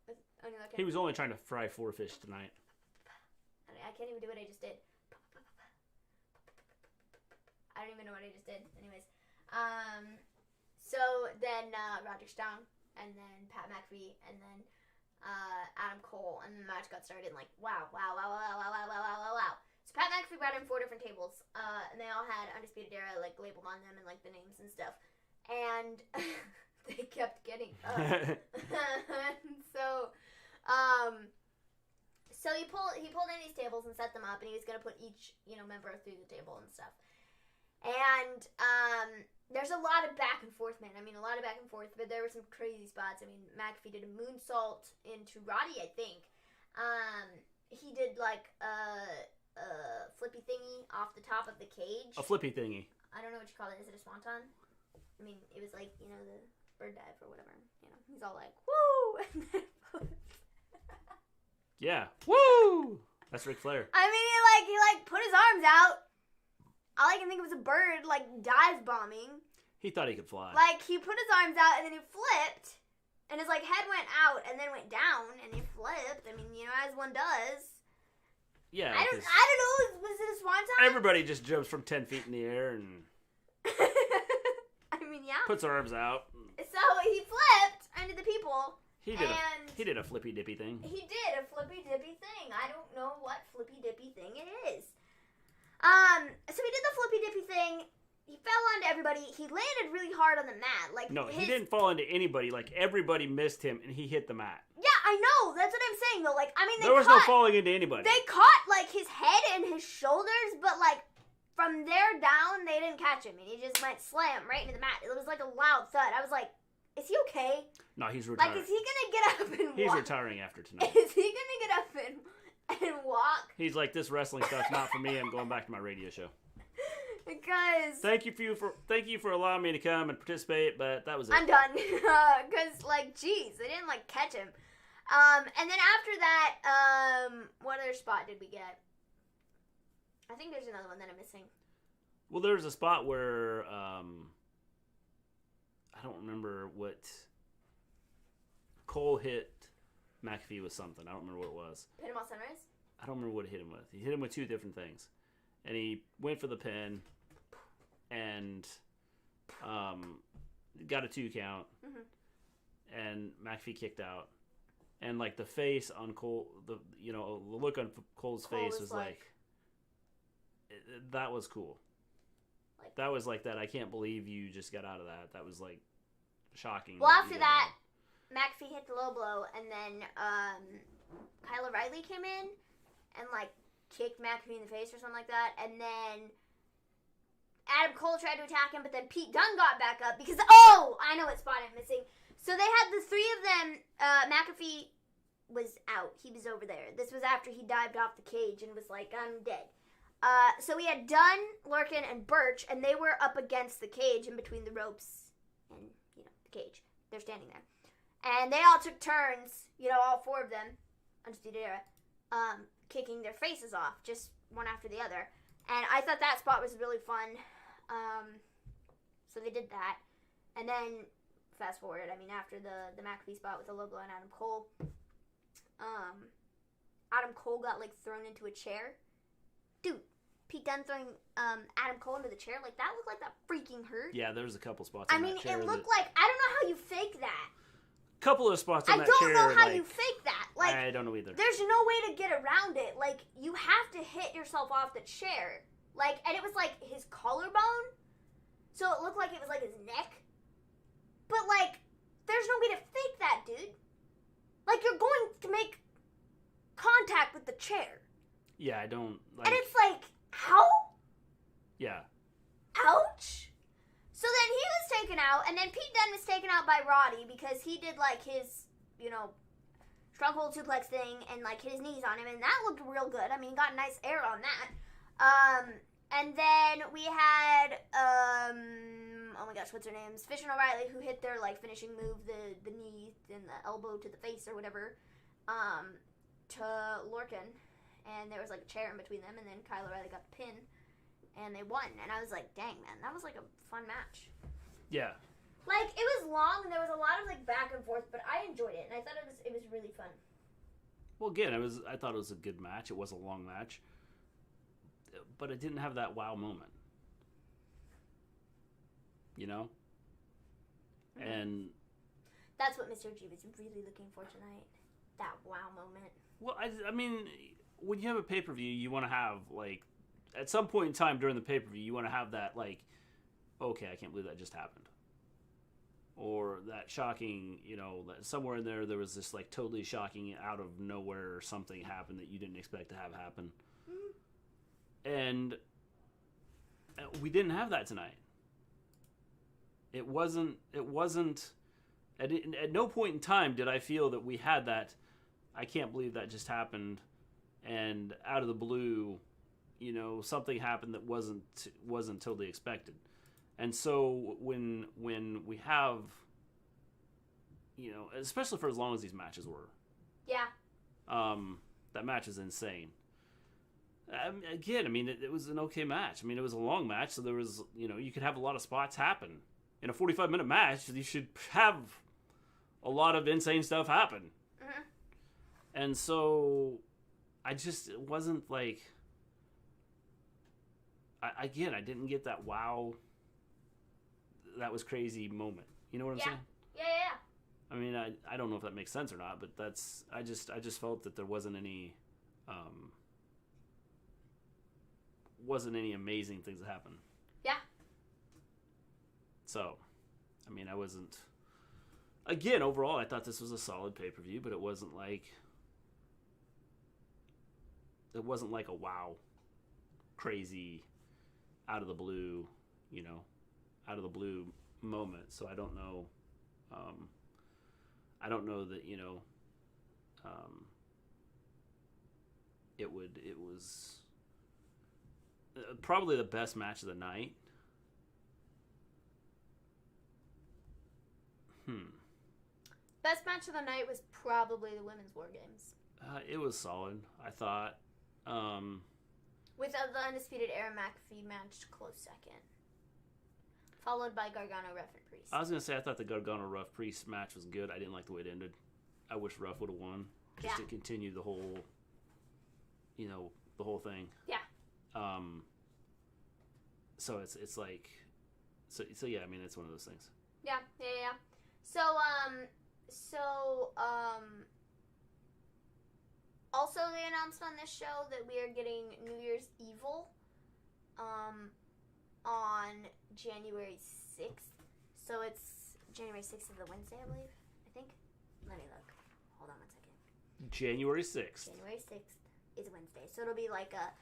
S2: With Oney Lorcan.
S1: He was only trying to fry 4 fish tonight.
S2: I can't even do what I just did. I don't even know what I just did. Anyways. So then Roger Strong, and then Pat McAfee, and then Adam Cole, and the match got started. And wow. So Pat McAfee brought in 4 different tables, and they all had Undisputed Era labeled on them and the names and stuff. And they kept getting up. So he pulled in these tables and set them up, and he was gonna put each member through the table and stuff. And there's a lot of back and forth, man. I mean, a lot of back and forth, but there were some crazy spots. I mean, McAfee did a moonsault into Roddy, I think. He did a flippy thingy off the top of the cage.
S1: A flippy thingy.
S2: I don't know what you call it. Is it a swanton? I mean, it was the bird dive or whatever. He's all like, woo!
S1: Yeah. Woo! That's Ric Flair.
S2: I mean, he put his arms out. All I can think of was a bird, dive bombing.
S1: He thought he could fly.
S2: He put his arms out, and then he flipped, and his, head went out, and then went down, and he flipped. I mean, as one does.
S1: Yeah.
S2: I don't know. Was it a swanton?
S1: Everybody just jumps from 10 feet in the air and...
S2: I mean, yeah.
S1: Puts their arms out.
S2: So he flipped under the people.
S1: He did a flippy dippy thing.
S2: He did a flippy dippy thing. I don't know what flippy dippy thing it is. So he did the flippy dippy thing. He fell onto everybody. He landed really hard on the mat.
S1: No, he didn't fall into anybody. Everybody missed him, and he hit the mat.
S2: Yeah, I know. That's what I'm saying, though.
S1: There was no falling into anybody.
S2: They caught, his head and his shoulders, but, from there down, they didn't catch him. And he just went slam right into the mat. It was, a loud thud. I was like, is he okay?
S1: No, he's retiring.
S2: Is he going to get up and walk?
S1: He's retiring after tonight.
S2: Is he going to get up and walk?
S1: He's like, this wrestling stuff's not for me. I'm going back to my radio show.
S2: Because
S1: thank you for allowing me to come and participate, but that was it.
S2: I'm done. Because jeez, they didn't catch him. And then after that, what other spot did we get? I think there's another one that I'm missing.
S1: Well, there's a spot where I don't remember what Cole hit McAfee with something. I don't remember what it was.
S2: Pin him on Sunrise?
S1: I don't remember what he hit him with. He hit him with 2 different things. And he went for the pin and got a 2 count. Mm-hmm. And McAfee kicked out. And the face on Cole, the look on Cole's face was that was cool. That was that. I can't believe you just got out of that. That was shocking.
S2: Well, after that, McAfee hit the low blow, and then Kyle O'Reilly came in and kicked McAfee in the face or something like that, and then Adam Cole tried to attack him, but then Pete Dunne got back up because I know what spot I'm missing. So they had the 3 of them. McAfee was out. He was over there. This was after he dived off the cage and was I'm dead. So we had Dunne, Lorcan, and Burch, and they were up against the cage in between the ropes and the cage. They're standing there, and they all took turns. All 4 of them, Undisputed Era, kicking their faces off, just one after the other. And I thought that spot was really fun. So they did that. And then, fast forward, after the McAfee spot with the low blow and Adam Cole, Adam Cole got, thrown into a chair. Dude, Pete Dunne throwing Adam Cole into the chair, that looked like that freaking hurt.
S1: Yeah, there was a couple spots on that chair.
S2: It looked I don't know how you fake that.
S1: Couple of spots on that chair.
S2: I don't know how you fake that.
S1: I don't know either.
S2: There's no way to get around it. You have to hit yourself off the chair. And it was his collarbone, so it looked like it was his neck. But there's no way to fake that, dude. You're going to make contact with the chair.
S1: Yeah, I don't.
S2: And it's how?
S1: Yeah.
S2: Ouch. and then Pete Dunne was taken out by Roddy because he did, like, his, stronghold suplex thing and, like, hit his knees on him, and that looked real good. I mean, got a nice air on that. And then we had, oh my gosh, what's her name? Fish and O'Reilly, who hit their, like, finishing move, the knee and the elbow to the face or whatever, to Lorcan. And there was, like, a chair in between them, and then Kyle O'Reilly got the pin, and they won. And I was like, dang, man, that was, like, a fun match.
S1: Yeah.
S2: Like, it was long, and there was a lot of, like, back and forth, but I enjoyed it, and I thought it was really fun.
S1: Well, again, I thought it was a good match. It was a long match. But it didn't have that wow moment.
S2: Mm-hmm.
S1: And
S2: that's what Mr. G was really looking for tonight. That wow moment.
S1: Well, I mean, when you have a pay-per-view, you want to have, like, at some point in time during the pay-per-view, you want to have that, like, okay, I can't believe that just happened. Or that shocking, that somewhere in there was this, like, totally shocking out of nowhere or something happened that you didn't expect to have happen. Mm-hmm. And we didn't have that tonight. It wasn't, at no point in time did I feel that we had that, I can't believe that just happened, and out of the blue, something happened that wasn't totally expected. And so when we have, especially for as long as these matches were.
S2: Yeah.
S1: That match is insane. Again, I mean, it was an okay match. I mean, it was a long match, so there was, you could have a lot of spots happen. In a 45-minute match, you should have a lot of insane stuff happen. Mm-hmm. And so, it wasn't like, I didn't get that wow, that was crazy moment. You know what I'm saying?
S2: Yeah.
S1: I mean, I don't know if that makes sense or not, but I just felt that there wasn't any amazing things that happened.
S2: Yeah.
S1: So, I mean, I wasn't. Again, overall, I thought this was a solid pay-per-view, but it wasn't like a wow, crazy, out of the blue, moment. So I don't know. I don't know that it was probably the best match of the night.
S2: Best match of the night was probably the women's Wargames.
S1: It was solid, I thought.
S2: With the Undisputed Era McAfee match close second. Followed by Gargano, Ruff, and Priest.
S1: I was going to say, I thought the Gargano Ruff Priest match was good. I didn't like the way it ended. I wish Ruff would have won. Just to continue the whole, the whole thing.
S2: Yeah.
S1: So it's like, so yeah, I mean, it's one of those things.
S2: Yeah. So, also they announced on this show that we are getting New Year's Evil, on January 6th. So it's January 6th is the Wednesday, I believe. I think. Let me look. Hold on 1 second.
S1: January 6th.
S2: January 6th is Wednesday. So it'll be like a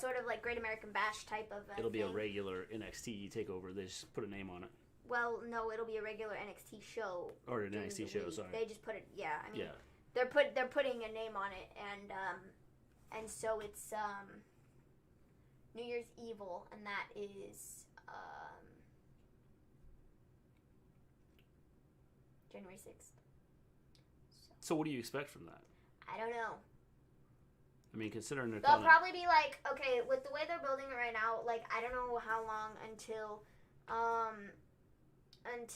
S2: sort of like Great American Bash type of
S1: It'll be
S2: thing.
S1: a regular NXT takeover. They just put a name on it.
S2: Well, no, it'll be a regular NXT show.
S1: Or an NXT show, sorry.
S2: They just put it, I mean,
S1: yeah.
S2: They're putting a name on it, and so it's New Year's Evil, and that is January 6th.
S1: So what do you expect from that?
S2: I don't know.
S1: I mean, considering
S2: they'll probably be like, okay, with the way they're building it right now, like, I don't know how long until oh my gosh,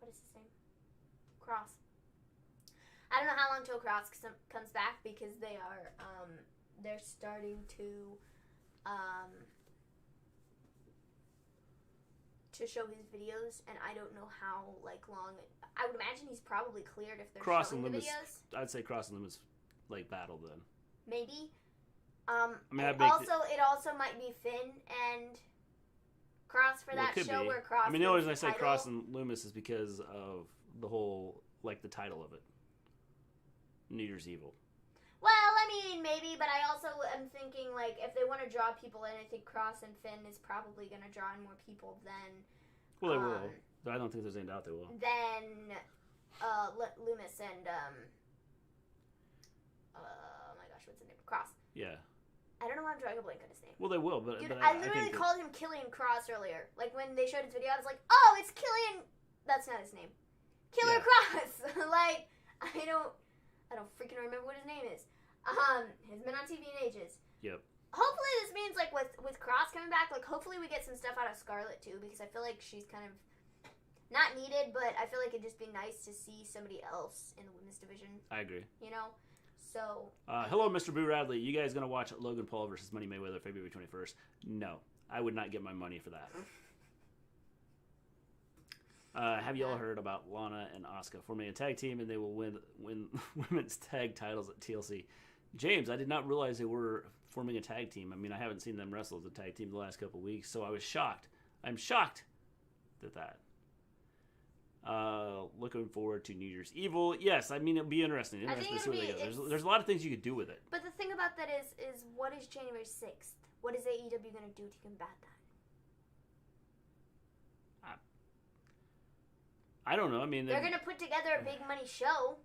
S2: what's his name? Cross. I don't know how long till Cross comes back, because they are they're starting to show his videos, and I don't know how long. I would imagine he's probably cleared if they're showing the videos.
S1: I'd say Cross and Lumis like battle then.
S2: Maybe.
S1: It
S2: also might be Finn and Cross for that show where Cross.
S1: I mean, the only reason I say Cross and Lumis is because of the whole, like, the title of it, New Year's Evil.
S2: Well, I mean, maybe, but I also am thinking, like, if they want to draw people in, I think Cross and Finn is probably going to draw in more people than...
S1: Well, they will. I don't think there's any doubt they will.
S2: Than Loomis and, oh my gosh, what's his name? Cross.
S1: Yeah.
S2: I don't know why I'm drawing a blank on his name.
S1: Well, they will, but...
S2: Dude,
S1: but
S2: I literally called him Killian Cross earlier. Like, when they showed his video, I was like, oh, it's Killian... That's not his name. Killer Cross! Like, I don't freaking remember what his name is. Has been on TV in ages.
S1: Yep.
S2: Hopefully this means, like, with Cross coming back, like, hopefully we get some stuff out of Scarlett, too, because I feel like she's kind of... Not needed, but I feel like it'd just be nice to see somebody else in the women's division. I
S1: agree.
S2: You know? So...
S1: hello, Mr. Boo Radley. You guys going to watch Logan Paul versus Money Mayweather February 21st? No. I would not get my money for that. Have you all heard about Lana and Asuka forming a tag team and they will win women's tag titles at TLC? James, I did not realize they were forming a tag team. I mean, I haven't seen them wrestle as a tag team the last couple of weeks, so I was shocked. I'm shocked at that. Looking forward to New Year's Evil. Yes, I mean, it'll be interesting. There's a lot of things you could do with it.
S2: But the thing about that is what is January 6th? What is AEW going to do to combat that?
S1: I don't know. I mean,
S2: they're going to put together a big money show,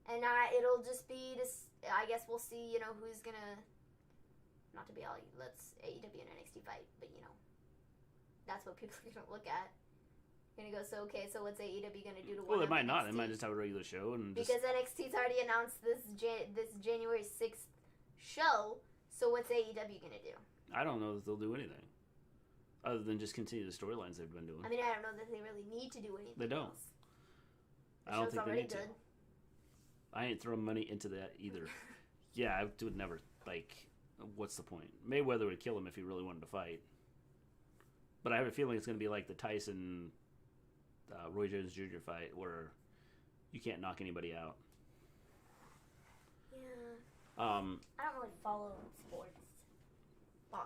S2: and it'll just be this. I guess we'll see. You know, who's going to. Not to be all. Let's AEW and NXT fight, but you know, that's what people are going to look at. Gonna go, so okay, so what's AEW gonna do to
S1: Well, they might not. They might just have a regular show and
S2: because NXT's already announced this January 6th show. So what's AEW gonna do?
S1: I don't know that they'll do anything other than just continue the storylines they've been doing.
S2: I mean, I don't know that they really need to do anything.
S1: They don't.
S2: Else.
S1: I don't think they need to. I ain't throwing money into that either. Yeah, I would never. Like, what's the point? Mayweather would kill him if he really wanted to fight. But I have a feeling it's gonna be like the Tyson. Roy Jones Jr. fight where you can't knock anybody out.
S2: Yeah. I don't really follow sports.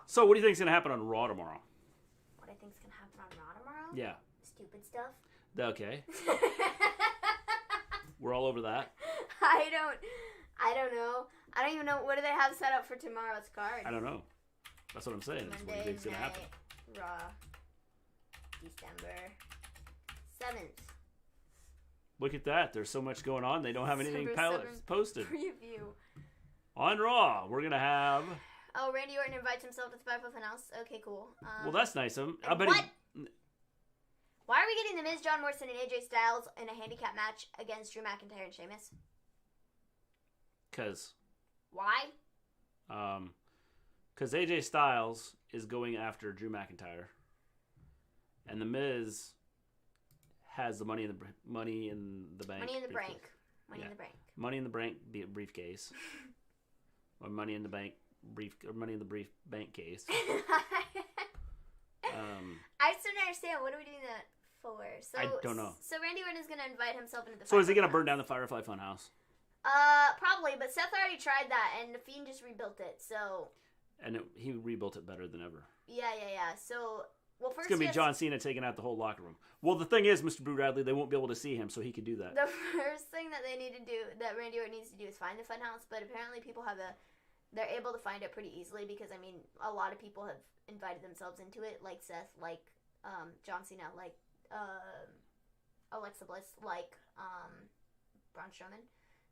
S1: So what do you think's gonna happen on Raw tomorrow?
S2: What I think's gonna happen on Raw tomorrow?
S1: Yeah.
S2: Stupid stuff.
S1: Okay. We're all over that.
S2: I don't know. I don't even know, what do they have set up for tomorrow's card?
S1: I don't know. That's what I'm saying. That's what do you think's gonna happen?
S2: Raw. December 7th.
S1: Look at that. There's so much going on. They don't have anything posted.
S2: Preview.
S1: On Raw, we're going to have...
S2: Oh, Randy Orton invites himself to the Firefly Funhouse. Okay, cool.
S1: Well, that's nice of him.
S2: Why are we getting The Miz, John Morrison, and AJ Styles in a handicap match against Drew McIntyre and Sheamus?
S1: Because...
S2: Why?
S1: Because AJ Styles is going after Drew McIntyre. And The Miz... has the money in the bank.
S2: Money in the bank
S1: briefcase. Or money in the bank bank case.
S2: I still don't understand. What are we doing that for? So
S1: I don't know.
S2: So Randy Orton is going to invite himself into the.
S1: So is he going to burn down the Firefly Funhouse?
S2: Probably. But Seth already tried that, and the Fiend just rebuilt it. So.
S1: And he rebuilt it better than ever.
S2: Yeah. So. Well, first
S1: it's going to be John Cena taking out the whole locker room. Well, the thing is, Mr. Boo Radley, they won't be able to see him, so he could do that.
S2: The first thing that they need to do, that Randy Orton needs to do, is find the Funhouse. But apparently, people they're able to find it pretty easily because I mean, a lot of people have invited themselves into it, like Seth, like John Cena, like Alexa Bliss, like Braun Strowman.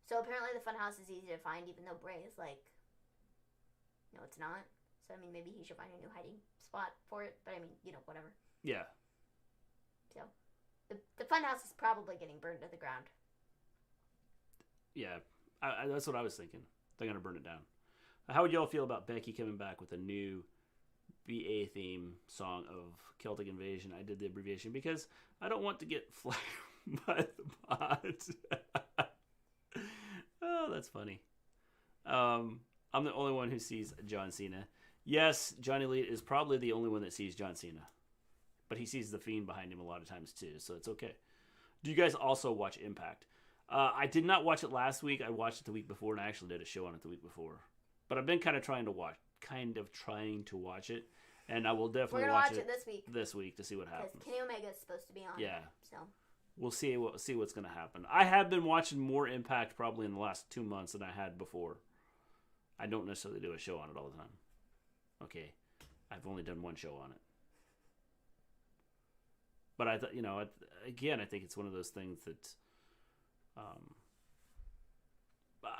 S2: So apparently, the Funhouse is easy to find, even though Bray is like, no, it's not. So, I mean, maybe he should find a new hiding spot for it. But, I mean, you know, whatever.
S1: Yeah.
S2: So, the Funhouse is probably getting burned to the ground.
S1: Yeah. That's what I was thinking. They're going to burn it down. How would y'all feel about Becky coming back with a new BA theme song of Celtic Invasion? I did the abbreviation because I don't want to get flagged by the bot. Oh, that's funny. I'm the only one who sees John Cena. Yes, Johnny Elite is probably the only one that sees John Cena. But he sees the Fiend behind him a lot of times too, so it's okay. Do you guys also watch Impact? I did not watch it last week. I watched it the week before, and I actually did a show on it the week before. But I've been kind of trying to watch it, and I will definitely watch it this week to see what happens.
S2: Because Kenny Omega is supposed to be on.
S1: Yeah.
S2: So
S1: we'll see what's going to happen. I have been watching more Impact probably in the last 2 months than I had before. I don't necessarily do a show on it all the time. Okay, I've only done one show on it. But I thought, again, I think it's one of those things that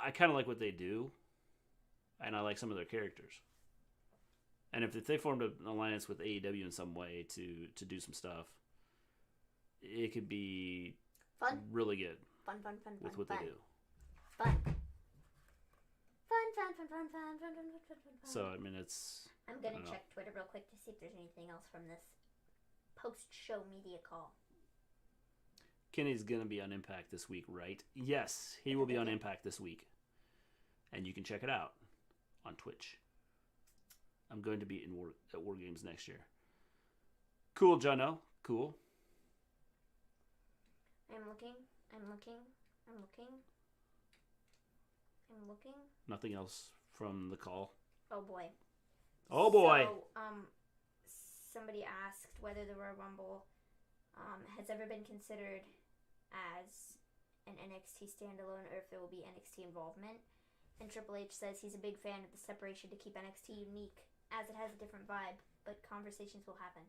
S1: I kind of like what they do, and I like some of their characters. And if they formed an alliance with AEW in some way to do some stuff, it could be
S2: fun,
S1: really good.
S2: Fun
S1: with what they do.
S2: Fun.
S1: So I mean, it's.
S2: I'm gonna check Twitter real quick to see if there's anything else from this post-show media call.
S1: Kenny's gonna be on Impact this week, right? Yes, he will be on Impact this week, and you can check it out on Twitch. I'm going to be at Wargames next year. Cool, Jono. Cool.
S2: I'm looking.
S1: Nothing else from the call.
S2: Oh boy. So, somebody asked whether the Royal Rumble has ever been considered as an NXT standalone or if there will be NXT involvement. And Triple H says he's a big fan of the separation to keep NXT unique, as it has a different vibe, but conversations will happen.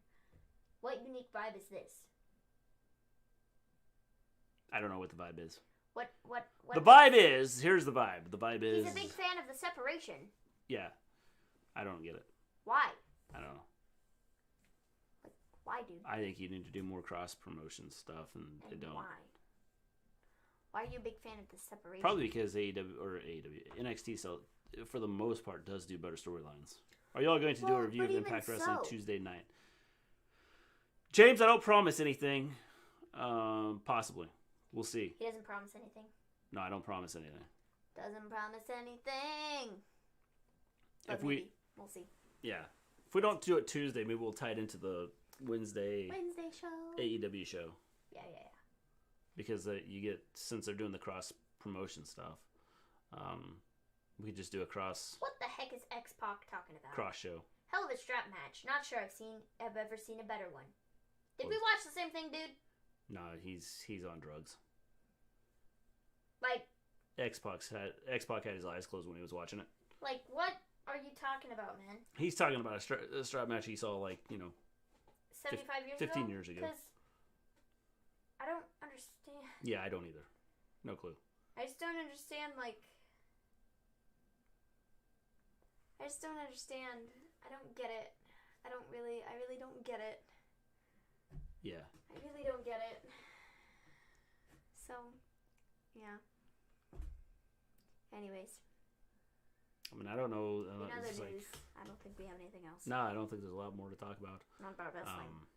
S2: What unique vibe is this?
S1: I don't know what the vibe is.
S2: What
S1: the vibe is, here's the vibe. The vibe is...
S2: He's a big fan of the separation.
S1: Yeah. I don't get it.
S2: Why?
S1: I don't know.
S2: Why, dude?
S1: I think you need to do more cross-promotion stuff, and they don't.
S2: Why? Why are you a big fan of the separation?
S1: Probably because NXT, for the most part, does do better storylines. Are y'all going to do a review of Impact Wrestling Tuesday night? James, I don't promise anything. Possibly. We'll see.
S2: He doesn't promise anything?
S1: No, I don't promise anything.
S2: Doesn't promise anything. But we'll see.
S1: Yeah. If we don't do it Tuesday, maybe we'll tie it into the Wednesday
S2: show.
S1: AEW show.
S2: Yeah.
S1: Because you get, since they're doing the cross-promotion stuff, we could just do a cross...
S2: What the heck is X-Pac talking about?
S1: Cross show.
S2: Hell of a strap match. Not sure I've ever seen a better one. Did we watch the same thing, dude?
S1: No, he's on drugs.
S2: Like...
S1: X-Pac had his eyes closed when he was watching it.
S2: Like, what are you talking about, man?
S1: He's talking about a strap match he saw,
S2: 75 years
S1: 15
S2: ago?
S1: years ago.
S2: Because I don't understand.
S1: Yeah, I don't either. No clue.
S2: I just don't understand, I just don't understand. I don't get it. I really don't get it.
S1: Yeah.
S2: I really don't get it. So, yeah. Anyways.
S1: I mean, I don't know.
S2: In other news, I don't think we have anything else.
S1: No, I don't think there's a lot more to talk about.
S2: Not about wrestling.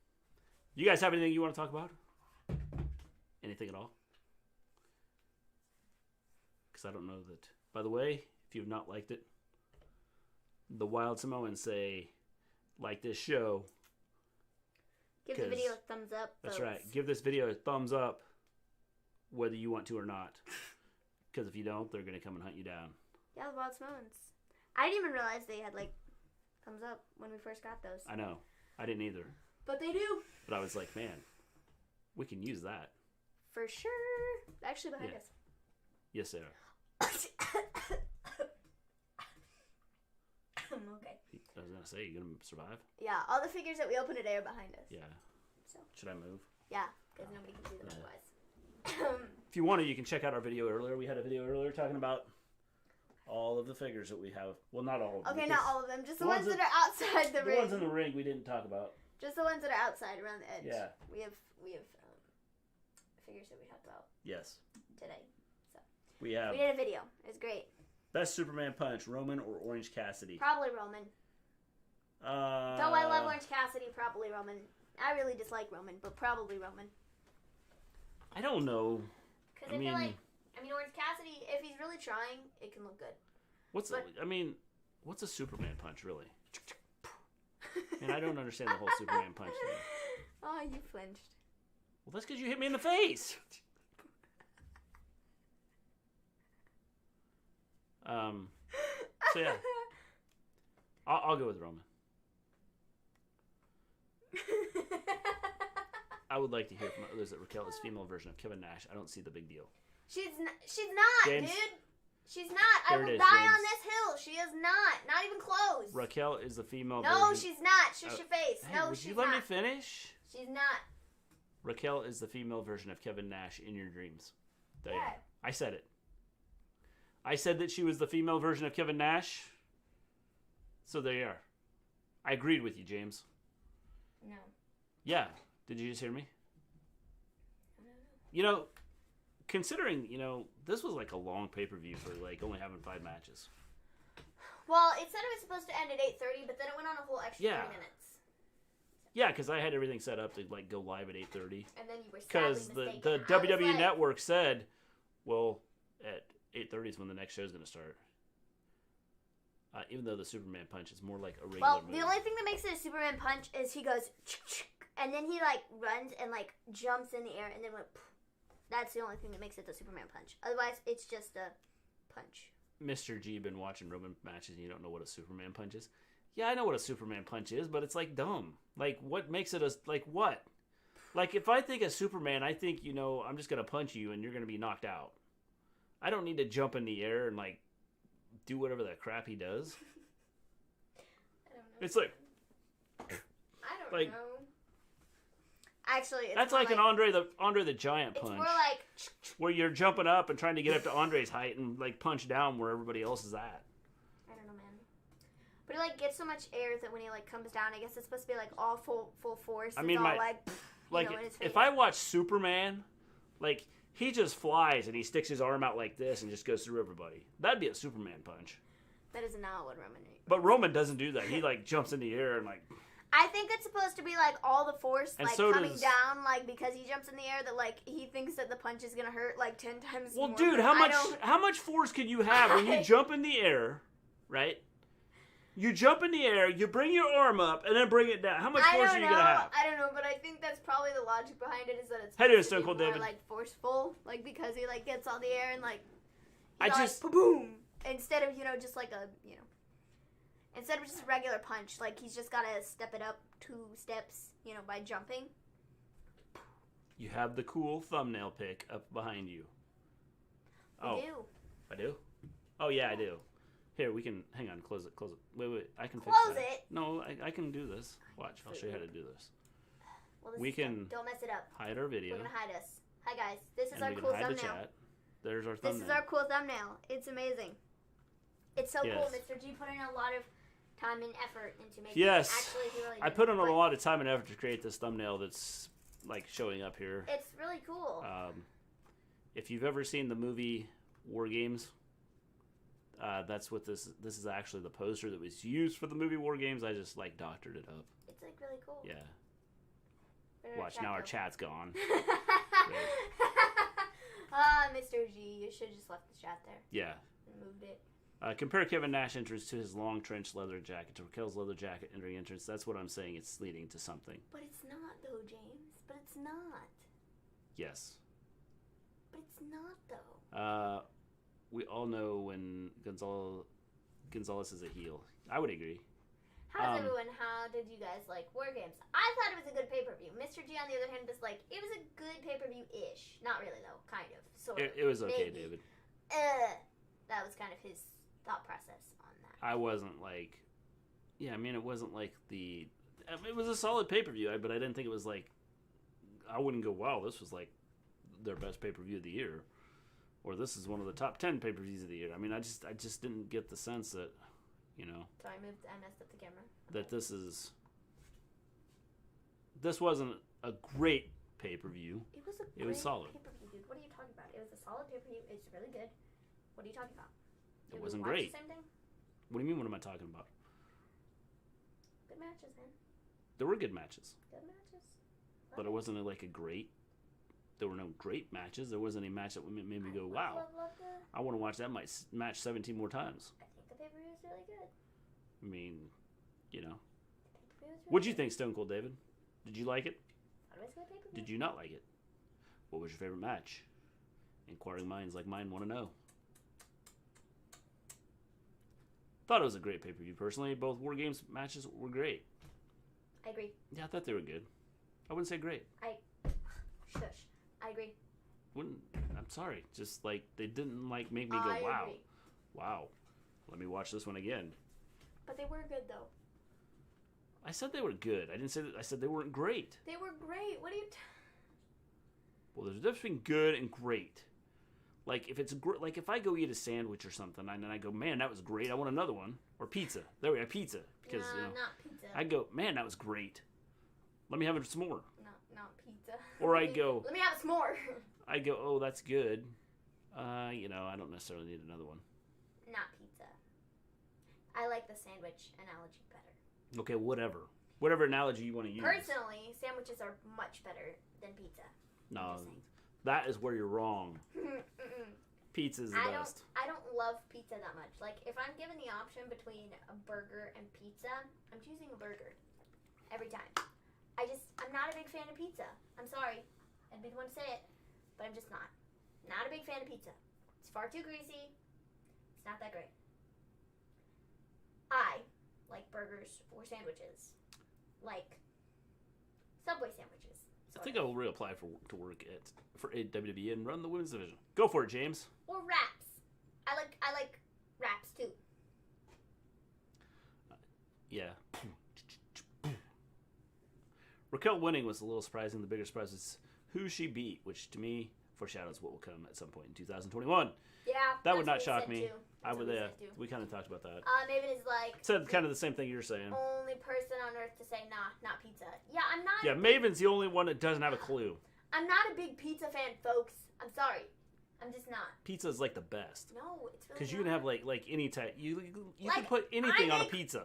S1: You guys have anything you want to talk about? Anything at all? Because I don't know that. By the way, if you've not liked it, the Wild Samoans say, like this show.
S2: Give the video a thumbs up.
S1: That's
S2: folks.
S1: right. Give this video a thumbs up, whether you want to or not. Because if you don't, they're going to come and hunt you down.
S2: Yeah, the Wild Samoans. I didn't even realize they had, thumbs up when we first got those.
S1: I know. I didn't either.
S2: But they do.
S1: But I was like, man, we can use that.
S2: For sure. Actually, behind us.
S1: Yes, Sarah.
S2: Okay.
S1: I was going to say, you going to survive?
S2: Yeah, all the figures that we opened today are behind us.
S1: Yeah.
S2: So.
S1: Should I move?
S2: Yeah, because nobody can see them otherwise.
S1: If you want to, you can check out our video earlier. We had a video earlier talking about all of the figures that we have. Well, not all of them.
S2: Okay, not all of them. Just the ones that are outside the ring.
S1: The ones in the ring we didn't talk about.
S2: Just the ones that are outside around the edge.
S1: Yeah.
S2: We have figures that we talked about.
S1: Yes.
S2: Today. So.
S1: We
S2: did a video. It was great.
S1: Best Superman punch, Roman or Orange Cassidy?
S2: Probably Roman. Though I love Orange Cassidy, probably Roman. I really dislike Roman, but probably Roman.
S1: I don't know.
S2: Because I feel like, Orange Cassidy, if he's really trying, it can look good.
S1: What's a Superman punch, really? And I don't understand the whole Superman punch thing.
S2: Oh, you flinched.
S1: Well, that's because you hit me in the face. So yeah, I'll go with Roman. I would like to hear from others that Raquel is female version of Kevin Nash. I don't see the big deal.
S2: She's not,
S1: James,
S2: dude. She's not. I will die on this hill. She is not. Not even close.
S1: Raquel is the female
S2: No,
S1: version.
S2: she's not. Shush your face.
S1: Hey,
S2: No,
S1: would
S2: she's
S1: you let
S2: not.
S1: me finish?
S2: She's not.
S1: Raquel is the female version of Kevin Nash in your dreams. There you
S2: Yeah.
S1: go. I said it. I said that she was the female version of Kevin Nash. So there you are. I agreed with you, James.
S2: No.
S1: Yeah. Did you just hear me? You know, considering, this was like a long pay-per-view for like only having 5 matches.
S2: Well, it said it was supposed to end at 8:30, but then it went on a whole extra 30 minutes.
S1: Yeah, because I had everything set up to like go live at 8:30.
S2: And then you were sadly
S1: Because
S2: mistaken.
S1: the WWE Network said, well, at 8:30 is when the next show is going to start. Even though the Superman punch is more like a regular move.
S2: The only thing that makes it a Superman punch is he goes, and then he like runs and like jumps in the air and then went. That's the only thing that makes it the Superman punch. Otherwise, it's just a punch.
S1: Mr. G been watching Roman matches and you don't know what a Superman punch is? Yeah, I know what a Superman punch is, but it's like dumb. Like, what makes it like what? Like, if I think of Superman, I think, I'm just going to punch you and you're going to be knocked out. I don't need to jump in the air and, like, do whatever the crap he does.
S2: I don't know.
S1: It's like...
S2: I don't know. Actually, it's
S1: that's like an Andre the Giant punch.
S2: It's more like...
S1: Where you're jumping up and trying to get up to Andre's height and, like, punch down where everybody else is at.
S2: I don't know, man. But he, like, gets so much air that when he, like, comes down, I guess it's supposed to be, like, all full force.
S1: I mean, if I watch Superman, like, he just flies and he sticks his arm out like this and just goes through everybody. That'd be a Superman punch.
S2: That is not what Roman is.
S1: But Roman doesn't do that. He, like, jumps in the air and, like...
S2: I think it's supposed to be, like, all the force,
S1: and
S2: like,
S1: so
S2: coming down, like, because he jumps in the air that, like, he thinks that the punch is gonna hurt, like, 10 times more.
S1: Well, dude, how much force can you have when you jump in the air, right? You jump in the air, you bring your arm up, and then bring it down. How much force are you gonna have?
S2: I don't know, but I think that's probably the logic behind it is that it's
S1: How do you
S2: supposed to
S1: Stone
S2: be
S1: Cold
S2: more,
S1: David?
S2: like, forceful, like, because he, like, gets all the air and, like,
S1: boom,
S2: instead of, just like a, instead of just a regular punch, like, he's just gotta step it up 2 steps, by jumping.
S1: You have the cool thumbnail pic up behind you.
S2: I do.
S1: I do? Oh, yeah, I do. Here, we can... Hang on, close it. Wait, I can fix
S2: Close
S1: that.
S2: it?
S1: No, I can do this. Watch, I'll show you how to do this.
S2: Well,
S1: We can...
S2: Don't mess it up.
S1: Hide our video.
S2: We're gonna hide us. Hi, guys. This is
S1: And
S2: our
S1: we can
S2: cool
S1: hide
S2: thumbnail.
S1: the chat. There's our thumbnail.
S2: This is our cool thumbnail. It's amazing. It's so
S1: Yes.
S2: cool. Mr. G put in a lot of time and effort into making
S1: Yes.
S2: it. Actually, he really
S1: I
S2: did.
S1: put in a
S2: But
S1: lot of time and effort to create this thumbnail that's, like, showing up here.
S2: It's really cool.
S1: If you've ever seen the movie Wargames, that's what this is actually the poster that was used for the movie Wargames. I just, like, doctored it up.
S2: It's, like, really cool.
S1: Yeah.
S2: Better
S1: Watch, now our chat's gone.
S2: Mr. G, you should have just left the chat there.
S1: Yeah.
S2: And moved it.
S1: Compare Kevin Nash entrance to his long trench leather jacket, to Raquel's leather jacket entering entrance. That's what I'm saying. It's leading to something.
S2: But it's not, though, James. But it's not.
S1: Yes.
S2: But it's not, though.
S1: We all know when Gonzalez is a heel. I would agree.
S2: How's everyone? How did you guys like Wargames? I thought it was a good pay-per-view. Mr. G, on the other hand, was like, it was a good pay-per-view-ish. Not really, though. Kind of. Sort of.
S1: It was okay,
S2: Maybe.
S1: David.
S2: That was kind of his thought process on that.
S1: I wasn't like... Yeah, I mean, it wasn't like the... It was a solid pay-per-view, but I didn't think it was like... I wouldn't go, wow, this was like their best pay-per-view of the year. Or this is one of the top 10 pay-per-views of the year. I mean, I just didn't get the sense that,
S2: So I messed up the camera.
S1: that this wasn't a great pay-per-view.
S2: It was
S1: solid.
S2: pay-per-view, dude. What are you talking about? It was a solid pay-per-view. It's really good. What are you talking about?
S1: It
S2: Did
S1: wasn't
S2: we watch
S1: great.
S2: The same thing?
S1: What do you mean, what am I talking about?
S2: Good matches, man.
S1: There were good matches.
S2: Good matches.
S1: But it wasn't like a great... There were no great matches. There wasn't any match that made me go, wow. I want to watch that match 17 more times.
S2: I think the pay-per-view was really good.
S1: I mean,
S2: Really
S1: What'd you think, Stone Cold David? Did you like it?
S2: Thought it was a good pay-per-view.
S1: Did you not like it? What was your favorite match? Inquiring minds like mine want to know. Thought it was a great pay-per-view, personally. Both Wargames matches were great.
S2: I agree.
S1: Yeah, I thought they were good. I wouldn't say great.
S2: Shush. I agree.
S1: I'm sorry. Just, like, they didn't, like, make me go, wow.
S2: Agree.
S1: Wow. Let me watch this one again.
S2: But they were good, though.
S1: I said they were good. I didn't say that. I said they weren't great.
S2: They were great. What are you...
S1: Well, there's a difference between good and great. Like, if it's like if I go eat a sandwich or something, and then I go, man, that was great. I want another one. Or pizza. There we go, pizza. Because,
S2: not pizza.
S1: I go, man, that was great. Let me have some more.
S2: Not pizza.
S1: Or I go...
S2: Let me have some more.
S1: I go, oh, that's good. I don't necessarily need another one.
S2: Not pizza. I like the sandwich analogy better.
S1: Okay, whatever. Whatever analogy you want to use.
S2: Personally, sandwiches are much better than pizza.
S1: No, that is where you're wrong. Pizza's the best.
S2: I don't love pizza that much. Like, if I'm given the option between a burger and pizza, I'm choosing a burger. Every time. I'm not a big fan of pizza. I'm sorry. I'd be the one to say it. But I'm just not. Not a big fan of pizza. It's far too greasy. It's not that great. I like burgers or sandwiches. Like Subway sandwiches.
S1: I think I will reapply to work for WWE and run the women's division. Go for it, James.
S2: Or wraps. I like wraps too.
S1: Yeah. Raquel winning was a little surprising. The bigger surprise is who she beat, which to me foreshadows what will come at some point in 2021.
S2: Yeah,
S1: that would not shock me. We kind of talked about that.
S2: Maven is like
S1: said kind of the same thing you're saying.
S2: Only person on earth to say nah, not pizza. Yeah, I'm not.
S1: Yeah, Maven's the only one that doesn't have a clue.
S2: I'm not a big pizza fan, folks. I'm sorry. I'm just not.
S1: Pizza is like the best.
S2: No, it's really
S1: because you can have like any type. You can put anything on a pizza.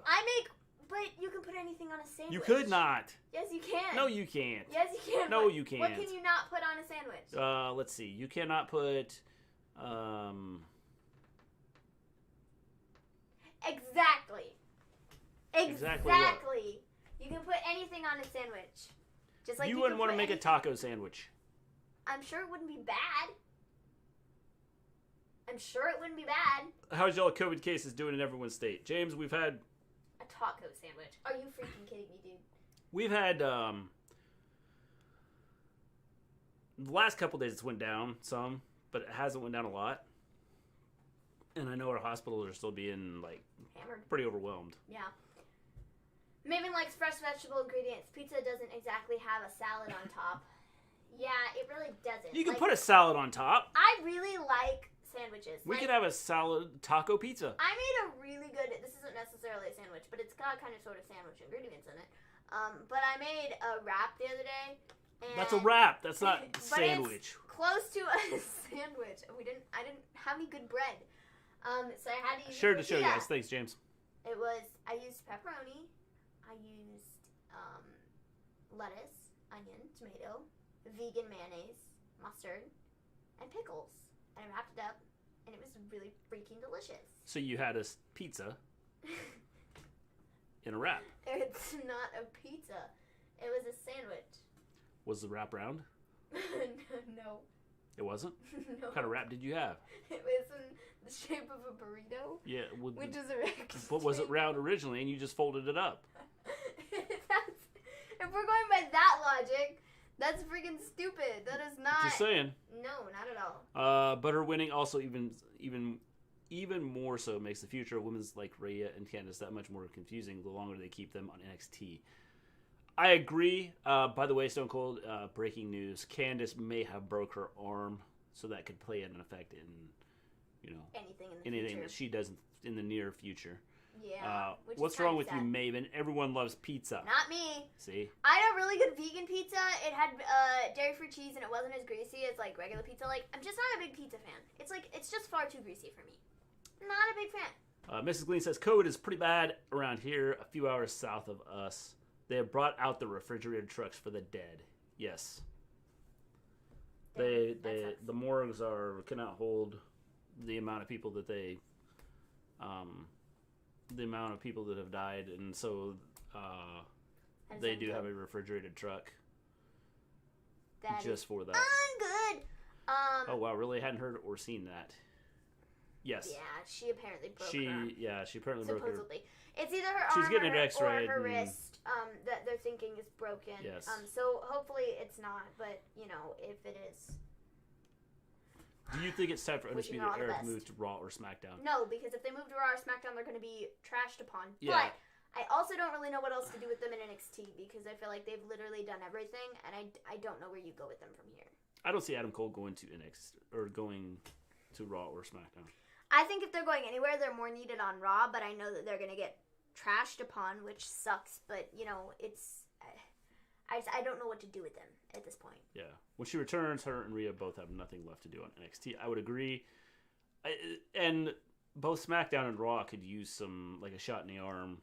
S2: But you can put anything on a sandwich.
S1: You could not.
S2: Yes, you can.
S1: No, you can't.
S2: Yes, you can.
S1: No, you can't.
S2: What can you not put on a sandwich?
S1: Let's see. You cannot put.
S2: Exactly.
S1: Exactly. What?
S2: You can put anything on a sandwich. Just like
S1: you wouldn't want to make a taco sandwich.
S2: I'm sure it wouldn't be bad. I'm sure it wouldn't be bad.
S1: How's y'all COVID cases doing in everyone's state? James, we've had
S2: a taco sandwich. Are you freaking kidding me, dude?
S1: We've had the last couple days it's went down some, but it hasn't went down a lot. And I know our hospitals are still being like
S2: hammered,
S1: pretty overwhelmed.
S2: Yeah. Maven likes fresh vegetable ingredients. Pizza doesn't exactly have a salad on top. Yeah, it really doesn't.
S1: You can put a salad on top.
S2: I really like sandwiches.
S1: We could have a salad taco pizza.
S2: I made a really good. This isn't necessarily a sandwich, but it's got kind of sort of sandwich ingredients in it. But I made a wrap the other day. And
S1: that's a wrap. That's not sandwich.
S2: It's close to a sandwich. I didn't have any good bread. So I had to use
S1: Sure to show you guys. Thanks, James.
S2: I used pepperoni. I used lettuce, onion, tomato, vegan mayonnaise, mustard, and pickles. And I wrapped it up, and it was really freaking delicious.
S1: So you had a pizza in a wrap.
S2: It's not a pizza. It was a sandwich.
S1: Was the wrap round?
S2: No.
S1: It wasn't?
S2: No.
S1: What kind of wrap did you have?
S2: It was in the shape of a burrito.
S1: Yeah.
S2: Which is a
S1: But was it round originally and you just folded it up?
S2: If we're going by that logic, that's freaking stupid. That is not.
S1: Just saying.
S2: No, not at all.
S1: But her winning also even more so makes the future of women's like Rhea and Candice that much more confusing the longer they keep them on NXT. I agree. By the way, Stone Cold, breaking news: Candice may have broke her arm, so that could play an effect in, anything that she does in the near future.
S2: Yeah.
S1: What's wrong with you, Maven? Everyone loves pizza.
S2: Not me.
S1: See?
S2: I had a really good vegan pizza. It had dairy-free cheese, and it wasn't as greasy as like regular pizza. Like, I'm just not a big pizza fan. It's just far too greasy for me. Not a big fan.
S1: Mrs. Gleen says COVID is pretty bad around here, a few hours south of us. They have brought out the refrigerated trucks for the dead. Yes. The morgues cannot hold the amount of people that the amount of people that have died, and so they do have a refrigerated truck just for that.
S2: I'm good.
S1: Oh wow, really hadn't heard or seen that. Yes.
S2: Yeah, she apparently broke her arm.
S1: Yeah, she apparently broke her.
S2: It's either her arm or her wrist that they're thinking is broken.
S1: Yes.
S2: So hopefully it's not, but if it is.
S1: Do you think it's time for
S2: Wishing
S1: Undisputed
S2: her all the
S1: Era to
S2: best.
S1: move to Raw or SmackDown?
S2: No, because if they move to Raw or SmackDown, they're going to be trashed upon.
S1: Yeah.
S2: But I also don't really know what else to do with them in NXT because I feel like they've literally done everything, and I don't know where you go with them from here.
S1: I don't see Adam Cole going to NXT or going to Raw or SmackDown.
S2: I think if they're going anywhere, they're more needed on Raw, but I know that they're going to get trashed upon, which sucks. But, you know, I don't know what to do with them at this point.
S1: Yeah. When she returns, her and Rhea both have nothing left to do on NXT. I would agree. And both SmackDown and Raw could use some, like a shot in the arm.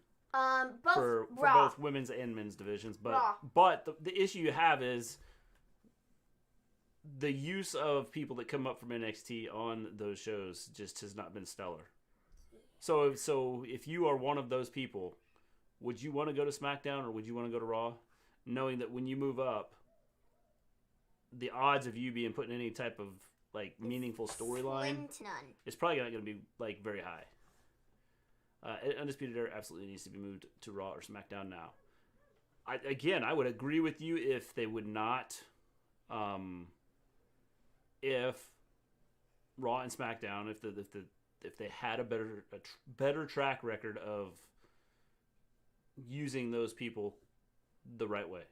S1: For both women's and men's divisions. But the issue you have is the use of people that come up from NXT on those shows just has not been stellar. So if you are one of those people, would you want to go to SmackDown or would you want to go to Raw? Knowing that when you move up, the odds of you being put in any type of like meaningful storyline is probably not going to be like very high. Undisputed Era absolutely needs to be moved to Raw or SmackDown now. I would agree with you if they would not, if Raw and SmackDown, if they had a better track record of using those people the right way.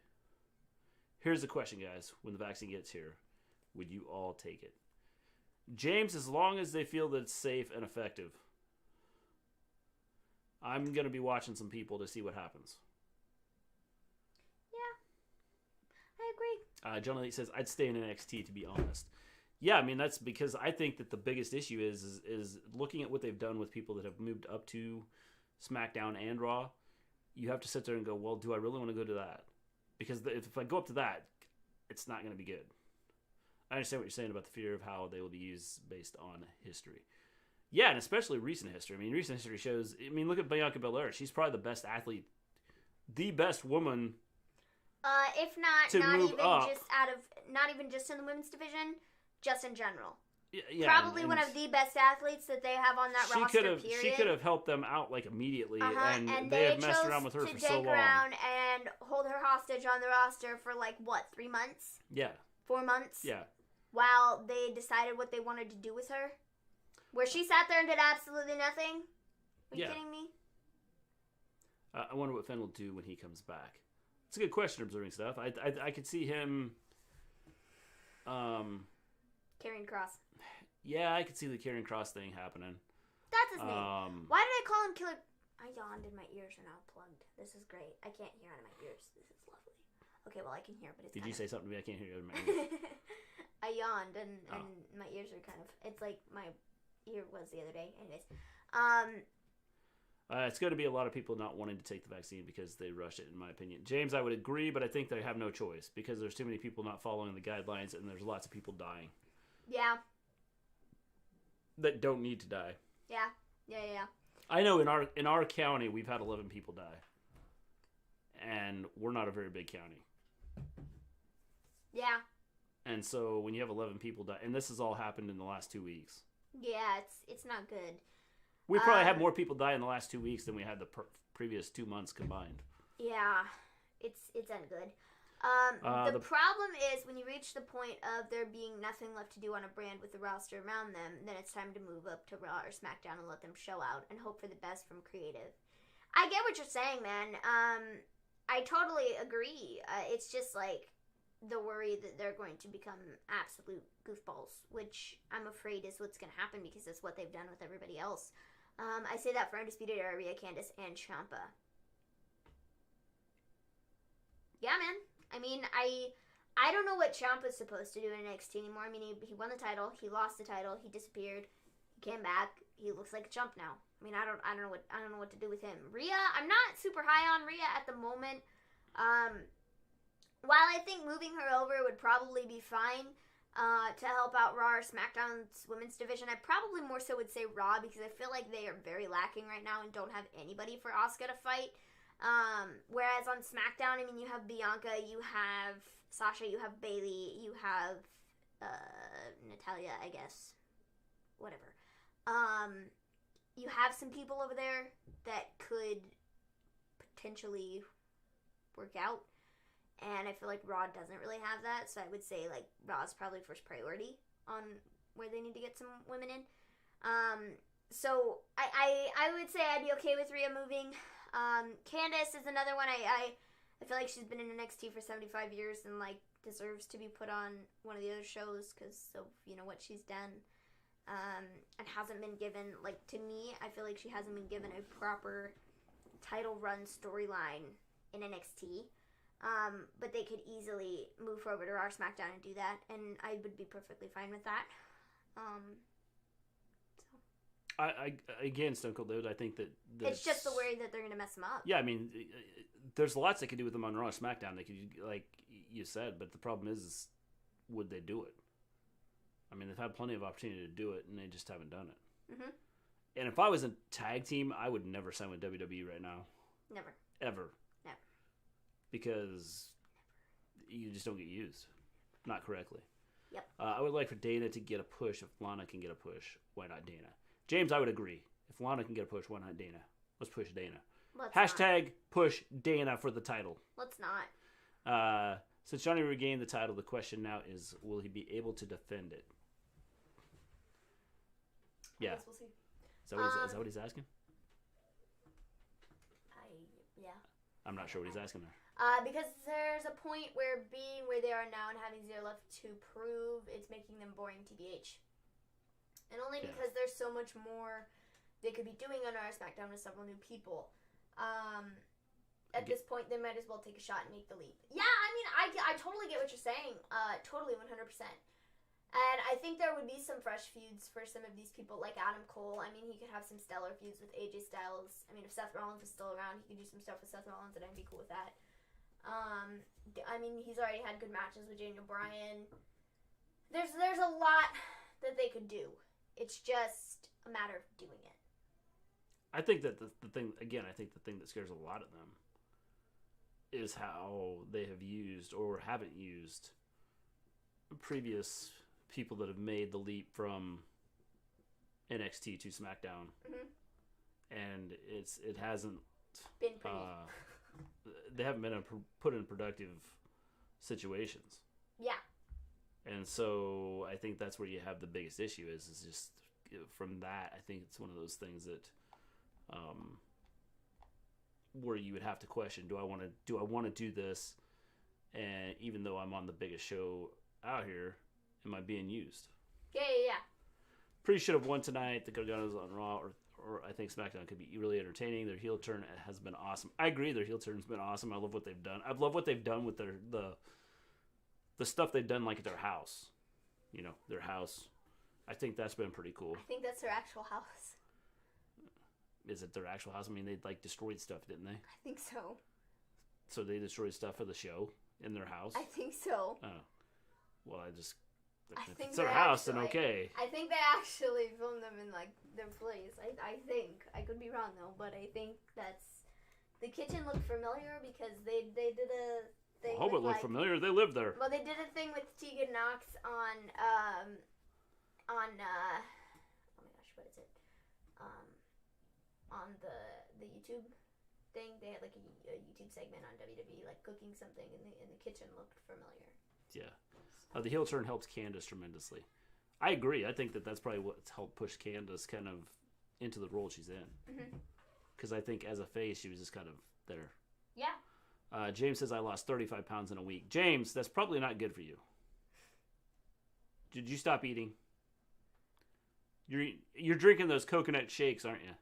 S1: Here's the question, guys. When the vaccine gets here, would you all take it? James, as long as they feel that it's safe and effective. I'm going to be watching some people to see what happens.
S2: Yeah, I agree.
S1: John Elite says, I'd stay in NXT, to be honest. Yeah, I mean, that's because I think that the biggest issue is looking at what they've done with people that have moved up to SmackDown and Raw. You have to sit there and go, well, do I really want to go to that? Because if I go up to that, it's not going to be good. I understand what you're saying about the fear of how they will be used based on history. Yeah, and especially recent history. I mean, recent history shows... I mean, look at Bianca Belair. She's probably the best athlete, the best woman
S2: if not,
S1: to
S2: not
S1: move
S2: even
S1: up.
S2: not even just in the women's division, just in general.
S1: Yeah,
S2: probably one of the best athletes that they have on that roster, period.
S1: She could have helped them out, like, immediately, and
S2: they
S1: have messed around with her for so long.
S2: to dig around and hold her hostage on the roster for, like, what, 3 months?
S1: Yeah.
S2: 4 months?
S1: Yeah.
S2: While they decided what they wanted to do with her? Where she sat there and did absolutely nothing? Are you kidding me?
S1: I wonder what Finn will do when he comes back. It's a good question, observing stuff. I could see him...
S2: Karrion Kross.
S1: Yeah, I could see the Karrion Kross thing happening.
S2: That's his name. Why did I call him Killer... I yawned and my ears are now plugged. This is great. I can't hear out of my ears. This is lovely. Okay, well, I can hear, but it's
S1: Did you say something to me? I can't hear you out of my ears.
S2: I yawned and my ears are kind of... It's like my ear was the other day. Anyways.
S1: It's going to be a lot of people not wanting to take the vaccine because they rush it, in my opinion. James, I would agree, but I think they have no choice because there's too many people not following the guidelines and there's lots of people dying.
S2: Yeah.
S1: That don't need to die.
S2: Yeah.
S1: I know in our county we've had 11 people die. And we're not a very big county.
S2: Yeah.
S1: And so when you have 11 people die, and this has all happened in the last 2 weeks.
S2: Yeah, it's not good.
S1: We probably had more people die in the last 2 weeks than we had the previous 2 months combined.
S2: Yeah, it's ungood. The problem is when you reach the point of there being nothing left to do on a brand with the roster around them, then it's time to move up to Raw or SmackDown and let them show out and hope for the best from creative. I get what you're saying, man. I totally agree. It's just like the worry that they're going to become absolute goofballs, which I'm afraid is what's going to happen because that's what they've done with everybody else. I say that for Undisputed Era, Rhea, Candice, and Ciampa. Yeah, man. I mean, I don't know what Ciampa's supposed to do in NXT anymore. I mean, he won the title, he lost the title, he disappeared, he came back. He looks like a chump now. I mean, I don't know what to do with him. Rhea, I'm not super high on Rhea at the moment. While I think moving her over would probably be fine to help out Raw or SmackDown's women's division, I probably more so would say Raw because I feel like they are very lacking right now and don't have anybody for Asuka to fight. Whereas on SmackDown, I mean, you have Bianca, you have Sasha, you have Bayley, you have Natalya, I guess. Whatever. You have some people over there that could potentially work out. And I feel like Raw doesn't really have that, so I would say, like, Raw's probably first priority on where they need to get some women in. So I would say I'd be okay with Rhea moving. Candace is another one. I feel like she's been in NXT for 75 years and like deserves to be put on one of the other shows because of what she's done. And hasn't been given, like, to me, I feel like she hasn't been given a proper title run storyline in NXT. But they could easily move her over to Raw or SmackDown and do that, and I would be perfectly fine with that.
S1: I again, Stone Cold David, I think that
S2: it's just the way that they're going to mess them up.
S1: Yeah, I mean, there's lots they could do with them on Raw or SmackDown. They could, like you said, but the problem is would they do it? I mean, they've had plenty of opportunity to do it, and they just haven't done it. Mm-hmm. And if I was a tag team, I would never sign with WWE right now.
S2: Never.
S1: Ever.
S2: Never.
S1: Because you just don't get used. Not correctly.
S2: Yep.
S1: I would like for Dana to get a push. If Lana can get a push, why not Dana? James, I would agree. If Lana can get a push, why not Dana? Let's push Dana. Hashtag push Dana for the title.
S2: Let's not.
S1: Since Johnny regained the title, the question now is, will he be able to defend it? Yeah.
S2: I guess we'll see.
S1: Is that what he's asking?
S2: Yeah.
S1: I'm not sure what he's asking there.
S2: Because there's a point where being where they are now and having zero left to prove, it's making them boring TBH. And only because there's so much more they could be doing on our SmackDown with several new people. At this point, they might as well take a shot and make the leap. Yeah, I mean, I totally get what you're saying. Totally, 100%. And I think there would be some fresh feuds for some of these people, like Adam Cole. I mean, he could have some stellar feuds with AJ Styles. I mean, if Seth Rollins was still around, he could do some stuff with Seth Rollins, and I'd be cool with that. I mean, he's already had good matches with Daniel Bryan. There's a lot that they could do. It's just a matter of doing it.
S1: I think that the thing, again, I think the thing that scares a lot of them is how they have used or haven't used previous people that have made the leap from NXT to SmackDown. Mm-hmm. And it hasn't
S2: been pretty.
S1: They haven't been put in productive situations.
S2: Yeah.
S1: And so I think that's where you have the biggest issue is just from that. I think it's one of those things that where you would have to question, do I want to do this, and even though I'm on the biggest show out here, am I being used?
S2: Yeah.
S1: Pretty should have won tonight. The Garganos on Raw or I think SmackDown could be really entertaining. Their heel turn has been awesome. I agree, their heel turn's been awesome. I love what they've done. I love what they've done with the stuff they've done, like at their house. Their house. I think that's been pretty cool.
S2: I think that's their actual house.
S1: Is it their actual house? I mean, they destroyed stuff, didn't they?
S2: I think so.
S1: So they destroyed stuff for the show in their house?
S2: I think so.
S1: Oh. Well,
S2: I
S1: if
S2: think
S1: it's their house, then okay.
S2: I think they actually filmed them in, like, their place. I think. I could be wrong, though, but I think that's... The kitchen looked familiar because they did a thing
S1: I hope it looked familiar. They lived there.
S2: Well, they did a thing with Tegan Knox on oh my gosh, what is it? On the YouTube thing, they had like a YouTube segment on WWE, like cooking something, and the kitchen looked familiar.
S1: Yeah, the heel turn helps Candace tremendously. I agree. I think that's probably what's helped push Candace kind of into the role she's in. Because I think as a face, she was just kind of there.
S2: Yeah.
S1: James says I lost 35 pounds in a week. James, that's probably not good for you. Did you stop eating? You're drinking those coconut shakes, aren't you?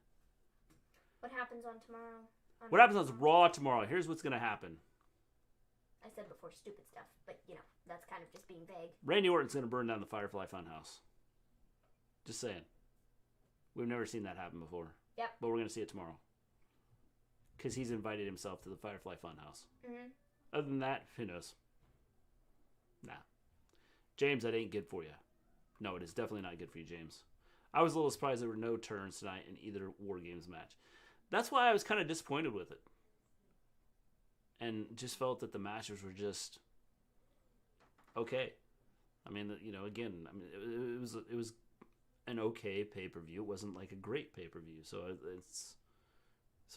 S2: What happens on tomorrow?
S1: What happens on Raw tomorrow? Here's what's going to happen.
S2: I said before stupid stuff, but, that's kind of just being vague.
S1: Randy Orton's going to burn down the Firefly Funhouse. Just saying. We've never seen that happen before.
S2: Yep.
S1: But we're going to see it tomorrow. Because he's invited himself to the Firefly Funhouse. Mm-hmm. Other than that, who knows? Nah. James, that ain't good for you. No, it is definitely not good for you, James. I was a little surprised there were no turns tonight in either Wargames match. That's why I was kind of disappointed with it. And just felt that the matches were just okay. I mean, again, it was an okay pay-per-view. It wasn't like a great pay-per-view. So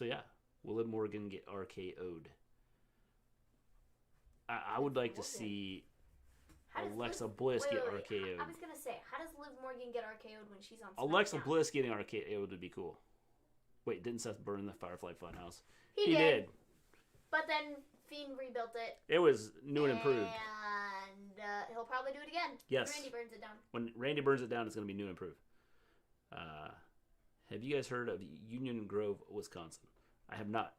S1: yeah, will Liv Morgan get RKO'd? I would like to see
S2: How does
S1: Alexa
S2: Liv...
S1: Bliss
S2: wait,
S1: get
S2: wait, wait.
S1: RKO'd.
S2: I was gonna say, how does Liv Morgan get RKO'd when she's on SmackDown?
S1: Alexa Bliss getting RKO'd would be cool. Wait, didn't Seth burn the Firefly Funhouse?
S2: He did. But then Fiend rebuilt it.
S1: It was new and improved.
S2: And he'll probably do it again.
S1: Yes.
S2: Randy burns it down. When
S1: Randy burns it down, it's going to be new and improved. Have you guys heard of Union Grove, Wisconsin? I have not.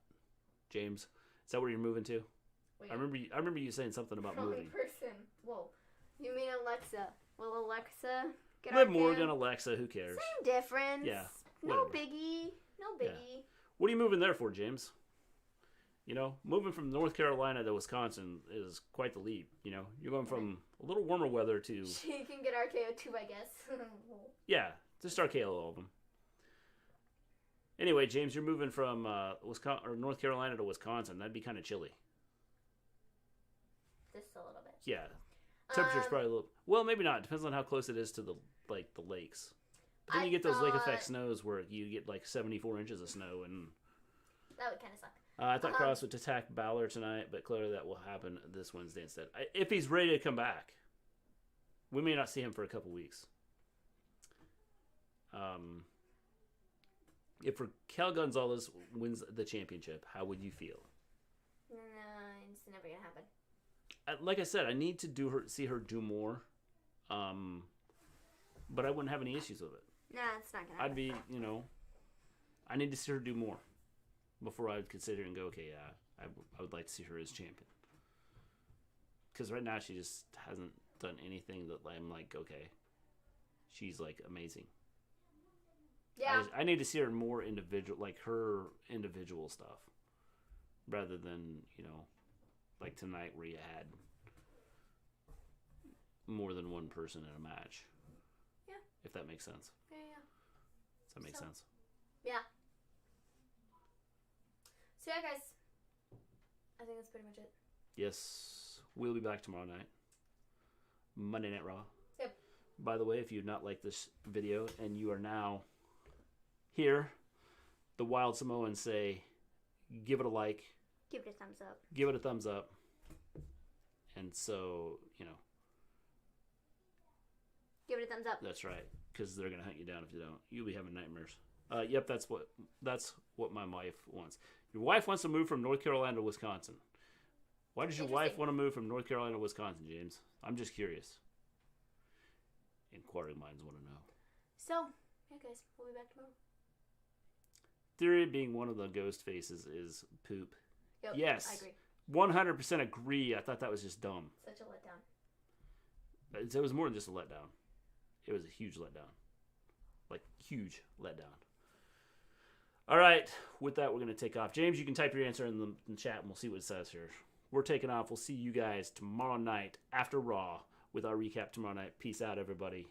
S1: James, is that where you're moving to?
S2: Wait.
S1: I remember you saying something about moving.
S2: Person. Whoa. You mean Alexa? Will Alexa get
S1: Liv
S2: RKO'd?
S1: Morgan, Alexa, who cares?
S2: Same difference.
S1: Yeah.
S2: No
S1: whatever.
S2: biggie. No biggie.
S1: Yeah. What are you moving there for, James? You know, moving from North Carolina to Wisconsin is quite the leap. You know, you're going from a little warmer weather to...
S2: She can get RKO too, I guess.
S1: Yeah, just RKO all of them. Anyway, James, you're moving from Wisconsin or North Carolina to Wisconsin. That'd be kind of chilly.
S2: Just a little bit.
S1: Yeah, temperature's probably a little... Well, maybe not. Depends on how close it is to the lakes. But then you get those lake effect snows where you get like 74 inches of snow, and
S2: that would kind of suck.
S1: I thought Cross would attack Balor tonight, but clearly that will happen this Wednesday instead. If he's ready to come back, we may not see him for a couple weeks. If Raquel Gonzalez wins the championship, how would you feel?
S2: No, it's never gonna happen.
S1: Like I said, I need to see her do more, but I wouldn't have any issues with it.
S2: Nah, it's not gonna happen.
S1: I'd be, I need to see her do more before I would consider and go, okay, yeah, I would like to see her as champion. Because right now she just hasn't done anything that I'm like, okay, she's like amazing.
S2: Yeah.
S1: I need to see her more individual, like her individual stuff, rather than, like tonight where you had more than one person in a match.
S2: Yeah.
S1: If that makes sense.
S2: Yeah.
S1: Does that make sense?
S2: Yeah. So yeah, guys. I think that's pretty much it.
S1: Yes. We'll be back tomorrow night. Monday Night Raw.
S2: Yep.
S1: By the way, if you've not liked this video and you are now here, the Wild Samoans say, give it a like.
S2: Give it a thumbs up.
S1: Give it a thumbs up. And so,
S2: Give it a thumbs up.
S1: That's right. Because they're going to hunt you down if you don't. You'll be having nightmares. Yep, that's what my wife wants. Your wife wants to move from North Carolina to Wisconsin. Why does your wife want to move from North Carolina to Wisconsin, James? I'm just curious. Inquiring minds want to know.
S2: So, yeah, guys, we'll be back tomorrow.
S1: Theory being one of the ghost faces is poop.
S2: Yep,
S1: yes.
S2: I agree.
S1: 100% agree. I thought that was just dumb.
S2: Such a letdown.
S1: It was more than just a letdown. It was a huge letdown. Like, huge letdown. All right. With that, we're going to take off. James, you can type your answer in the chat, and we'll see what it says here. We're taking off. We'll see you guys tomorrow night after Raw with our recap tomorrow night. Peace out, everybody.